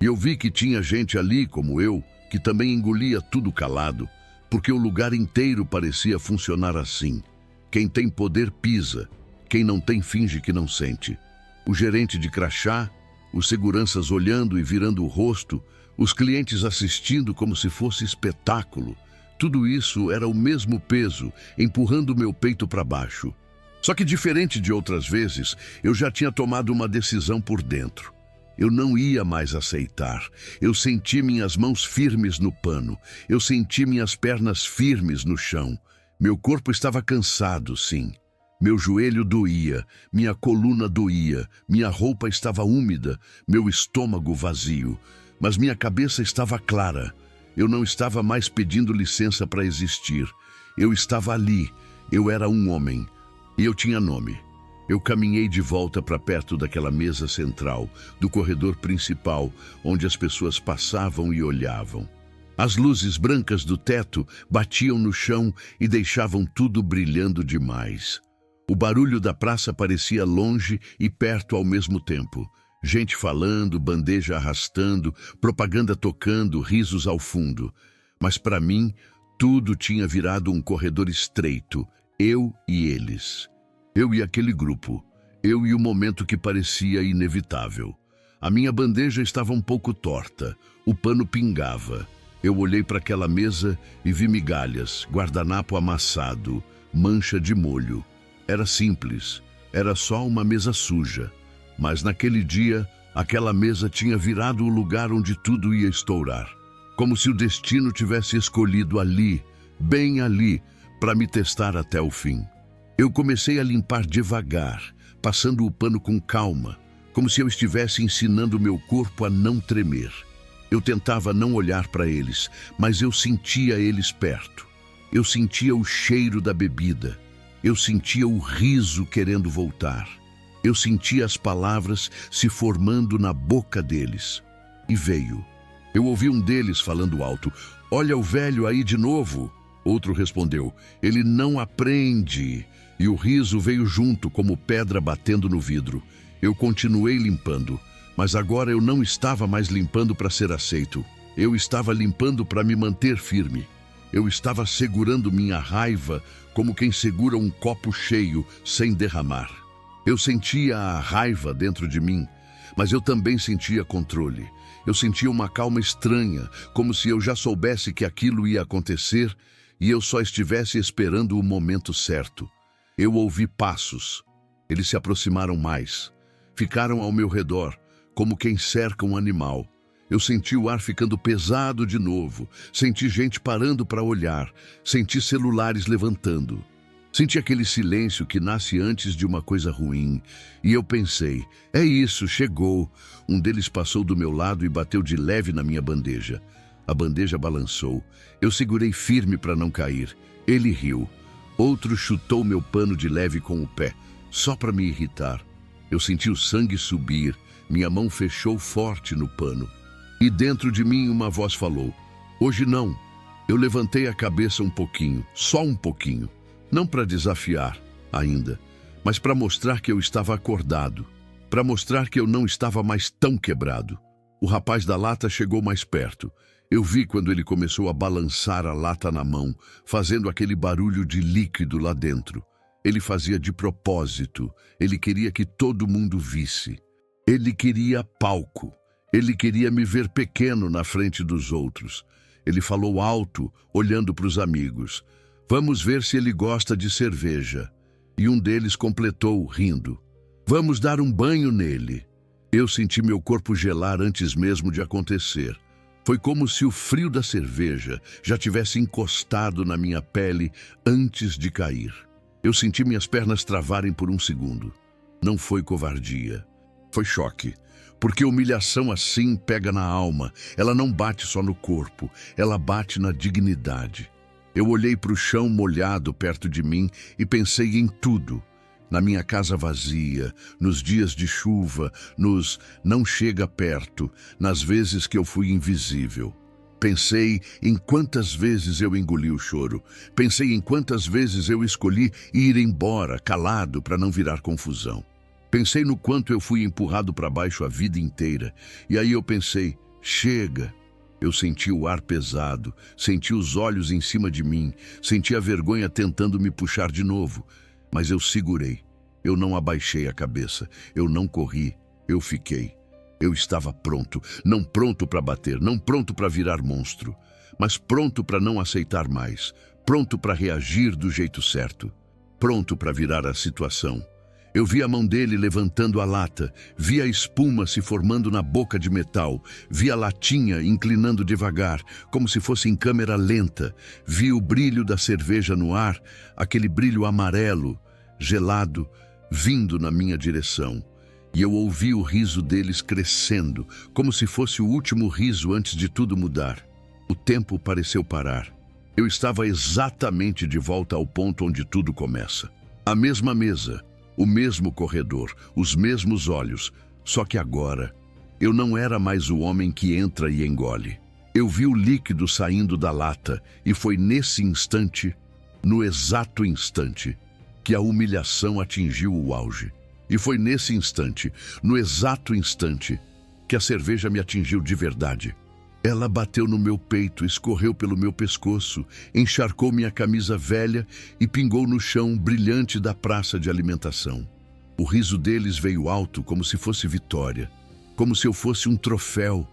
E eu vi que tinha gente ali, como eu, que também engolia tudo calado, porque o lugar inteiro parecia funcionar assim. Quem tem poder pisa, quem não tem finge que não sente. O gerente de crachá, os seguranças olhando e virando o rosto, os clientes assistindo como se fosse espetáculo. Tudo isso era o mesmo peso, empurrando meu peito para baixo. Só que diferente de outras vezes, eu já tinha tomado uma decisão por dentro. Eu não ia mais aceitar. Eu senti minhas mãos firmes no pano. Eu senti minhas pernas firmes no chão. Meu corpo estava cansado, sim. Meu joelho doía, minha coluna doía, minha roupa estava úmida, meu estômago vazio. Mas minha cabeça estava clara. Eu não estava mais pedindo licença para existir. Eu estava ali. Eu era um homem. E eu tinha nome. Eu caminhei de volta para perto daquela mesa central, do corredor principal, onde as pessoas passavam e olhavam. As luzes brancas do teto batiam no chão e deixavam tudo brilhando demais. O barulho da praça parecia longe e perto ao mesmo tempo. Gente falando, bandeja arrastando, propaganda tocando, risos ao fundo. Mas para mim, tudo tinha virado um corredor estreito, eu e eles. Eu e aquele grupo, eu e o momento que parecia inevitável. A minha bandeja estava um pouco torta, o pano pingava. Eu olhei para aquela mesa e vi migalhas, guardanapo amassado, mancha de molho. Era simples, era só uma mesa suja. Mas naquele dia, Aquela mesa tinha virado o lugar onde tudo ia estourar. Como se o destino tivesse escolhido ali, bem ali, para me testar até o fim. Eu comecei a limpar devagar, passando o pano com calma, como se eu estivesse ensinando meu corpo a não tremer. Eu tentava não olhar para eles, mas eu sentia eles perto. Eu sentia o cheiro da bebida. Eu sentia o riso querendo voltar. Eu sentia as palavras se formando na boca deles. E veio. Eu ouvi um deles falando alto: "Olha o velho aí de novo." Outro respondeu: "Ele não aprende." E o riso veio junto, como pedra batendo no vidro. Eu continuei limpando, mas agora eu não estava mais limpando para ser aceito. Eu estava limpando para me manter firme. Eu estava segurando minha raiva como quem segura um copo cheio sem derramar. Eu sentia a raiva dentro de mim, mas eu também sentia controle. Eu sentia uma calma estranha, como se eu já soubesse que aquilo ia acontecer e eu só estivesse esperando o momento certo. Eu ouvi passos. Eles se aproximaram mais. Ficaram ao meu redor, como quem cerca um animal. Eu senti o ar ficando pesado de novo. Senti gente parando para olhar. Senti celulares levantando. Senti aquele silêncio que nasce antes de uma coisa ruim. E eu pensei: é isso, chegou. Um deles passou do meu lado e bateu de leve na minha bandeja. A bandeja balançou. Eu segurei firme para não cair. Ele riu. Outro chutou meu pano de leve com o pé, só para me irritar. Eu senti o sangue subir. Minha mão fechou forte no pano. E dentro de mim uma voz falou: "Hoje não." Eu levantei a cabeça um pouquinho, só um pouquinho. Não para desafiar ainda, mas para mostrar que eu estava acordado. Para mostrar que eu não estava mais tão quebrado. O rapaz da lata chegou mais perto. Eu vi quando ele começou a balançar a lata na mão, fazendo aquele barulho de líquido lá dentro. Ele fazia de propósito. Ele queria que todo mundo visse. Ele queria palco. Ele queria me ver pequeno na frente dos outros. Ele falou alto, olhando para os amigos: "Vamos ver se ele gosta de cerveja." E um deles completou, rindo: "Vamos dar um banho nele." Eu senti meu corpo gelar antes mesmo de acontecer. Foi como se o frio da cerveja já tivesse encostado na minha pele antes de cair. Eu senti minhas pernas travarem por um segundo. Não foi covardia. Foi choque. Porque humilhação assim pega na alma. Ela não bate só no corpo, ela bate na dignidade. Eu olhei para o chão molhado perto de mim e pensei em tudo. Na minha casa vazia, nos dias de chuva, nos "não chega perto", nas vezes que eu fui invisível. Pensei em quantas vezes eu engoli o choro. Pensei em quantas vezes eu escolhi ir embora, calado, para não virar confusão. Pensei no quanto eu fui empurrado para baixo a vida inteira. E aí eu pensei: chega. Eu senti o ar pesado, senti os olhos em cima de mim, senti a vergonha tentando me puxar de novo. Mas eu segurei. Eu não abaixei a cabeça. Eu não corri. Eu fiquei. Eu estava pronto. Não pronto para bater, não pronto para virar monstro, mas pronto para não aceitar mais. Pronto para reagir do jeito certo. Pronto para virar a situação. Eu vi a mão dele levantando a lata, vi a espuma se formando na boca de metal, vi a latinha inclinando devagar, como se fosse em câmera lenta, vi o brilho da cerveja no ar, aquele brilho amarelo, gelado, vindo na minha direção. E eu ouvi o riso deles crescendo, como se fosse o último riso antes de tudo mudar. O tempo pareceu parar. Eu estava exatamente de volta ao ponto onde tudo começa. A mesma mesa, o mesmo corredor, os mesmos olhos, só que agora eu não era mais o homem que entra e engole. Eu vi o líquido saindo da lata e foi nesse instante, no exato instante, que a humilhação atingiu o auge. E foi nesse instante, no exato instante, que a cerveja me atingiu de verdade. Ela bateu no meu peito, escorreu pelo meu pescoço, encharcou minha camisa velha e pingou no chão brilhante da praça de alimentação. O riso deles veio alto como se fosse vitória, como se eu fosse um troféu.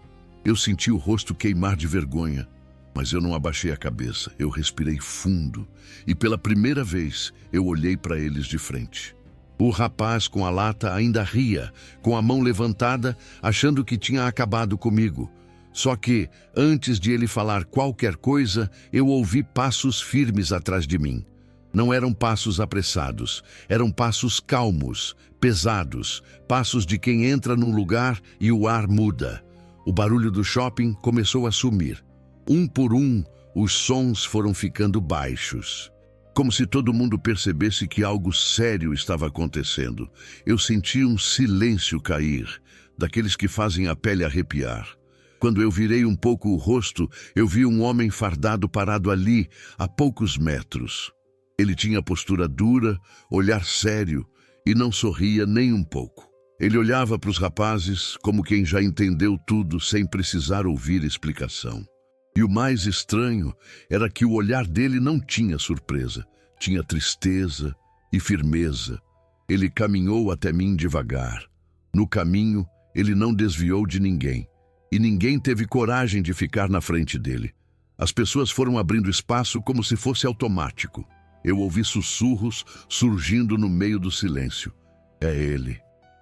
Eu senti o rosto queimar de vergonha, mas eu não abaixei a cabeça. Eu respirei fundo e pela primeira vez eu olhei para eles de frente. O rapaz com a lata ainda ria, com a mão levantada, achando que tinha acabado comigo. Só que, antes de ele falar qualquer coisa, eu ouvi passos firmes atrás de mim. Não eram passos apressados, eram passos calmos, pesados, passos de quem entra num lugar e o ar muda. O barulho do shopping começou a sumir. Um por um, os sons foram ficando baixos. Como se todo mundo percebesse que algo sério estava acontecendo. Eu senti um silêncio cair, daqueles que fazem a pele arrepiar. Quando eu virei um pouco o rosto, eu vi um homem fardado parado ali, a poucos metros. Ele tinha postura dura, olhar sério e não sorria nem um pouco. Ele olhava para os rapazes como quem já entendeu tudo sem precisar ouvir explicação. E o mais estranho era que o olhar dele não tinha surpresa, tinha tristeza e firmeza. Ele caminhou até mim devagar. No caminho, ele não desviou de ninguém, e ninguém teve coragem de ficar na frente dele. As pessoas foram abrindo espaço como se fosse automático. Eu ouvi sussurros surgindo no meio do silêncio. É ele.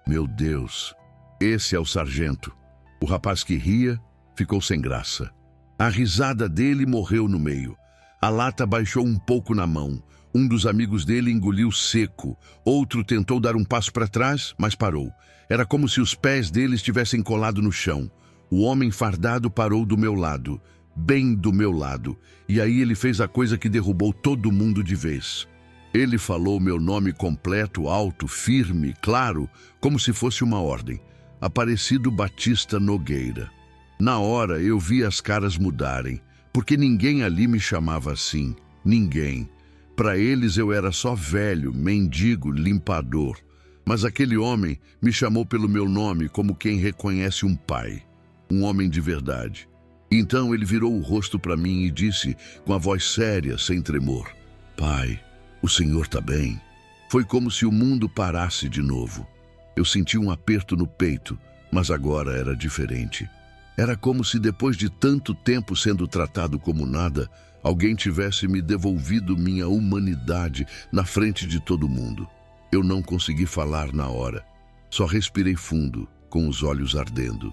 Meu Deus. Esse é o sargento. O rapaz que ria ficou sem graça. A risada dele morreu no meio. A lata baixou um pouco na mão. Um dos amigos dele engoliu seco. Outro tentou dar um passo para trás, mas parou. Era como se os pés dele estivessem colados no chão. O homem fardado parou do meu lado. Bem do meu lado, e aí ele fez a coisa que derrubou todo mundo de vez. Ele falou meu nome completo, alto, firme, claro, como se fosse uma ordem. Aparecido Batista Nogueira. Na hora eu vi as caras mudarem, porque ninguém ali me chamava assim, ninguém. Para eles eu era só velho, mendigo, limpador. Mas aquele homem me chamou pelo meu nome como quem reconhece um pai, um homem de verdade. Então ele virou o rosto para mim e disse, com a voz séria, sem tremor, Pai, o senhor está bem? Foi como se o mundo parasse de novo. Eu senti um aperto no peito, mas agora era diferente. Era como se depois de tanto tempo sendo tratado como nada, alguém tivesse me devolvido minha humanidade na frente de todo mundo. Eu não consegui falar na hora. Só respirei fundo, com os olhos ardendo.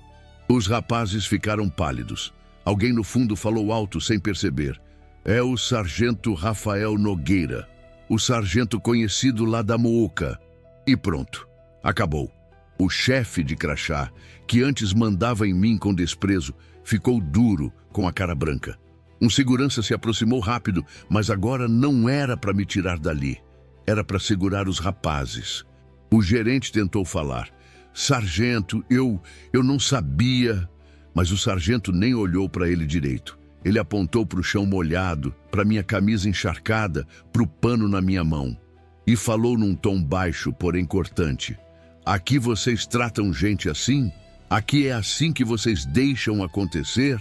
Os rapazes ficaram pálidos. Alguém no fundo falou alto sem perceber. É o sargento Rafael Nogueira, o sargento conhecido lá da Mooca. E pronto, acabou. O chefe de crachá, que antes mandava em mim com desprezo, ficou duro, com a cara branca. Um segurança se aproximou rápido, mas agora não era para me tirar dali. Era para segurar os rapazes. O gerente tentou falar. Sargento, eu não sabia... Mas o sargento nem olhou para ele direito. Ele apontou para o chão molhado, para minha camisa encharcada, para o pano na minha mão. E falou num tom baixo, porém cortante. Aqui vocês tratam gente assim? Aqui é assim que vocês deixam acontecer?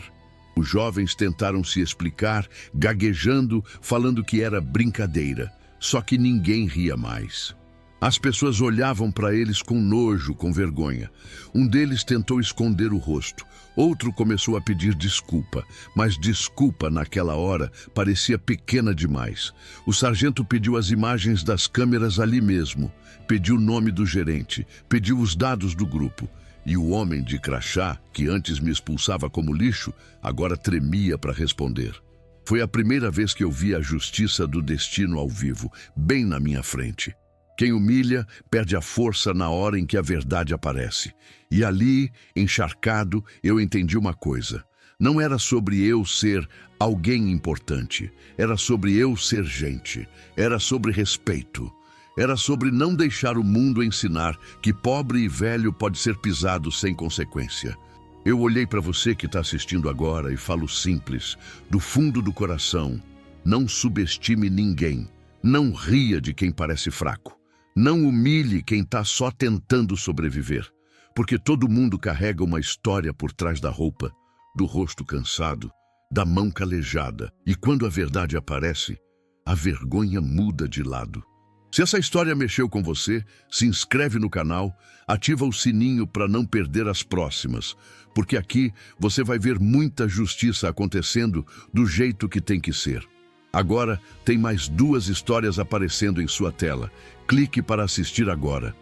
Os jovens tentaram se explicar, gaguejando, falando que era brincadeira. Só que ninguém ria mais. As pessoas olhavam para eles com nojo, com vergonha. Um deles tentou esconder o rosto. Outro começou a pedir desculpa, mas desculpa naquela hora parecia pequena demais. O sargento pediu as imagens das câmeras ali mesmo, pediu o nome do gerente, pediu os dados do grupo. E o homem de crachá, que antes me expulsava como lixo, agora tremia para responder. Foi a primeira vez que eu vi a justiça do destino ao vivo, bem na minha frente. Quem humilha perde a força na hora em que a verdade aparece. E ali, encharcado, eu entendi uma coisa. Não era sobre eu ser alguém importante. Era sobre eu ser gente. Era sobre respeito. Era sobre não deixar o mundo ensinar que pobre e velho pode ser pisado sem consequência. Eu olhei para você que está assistindo agora e falo simples, do fundo do coração. Não subestime ninguém. Não ria de quem parece fraco. Não humilhe quem está só tentando sobreviver, porque todo mundo carrega uma história por trás da roupa, do rosto cansado, da mão calejada. E quando a verdade aparece, a vergonha muda de lado. Se essa história mexeu com você, se inscreve no canal, ativa o sininho para não perder as próximas, porque aqui você vai ver muita justiça acontecendo do jeito que tem que ser. Agora, tem mais 2 histórias aparecendo em sua tela. Clique para assistir agora.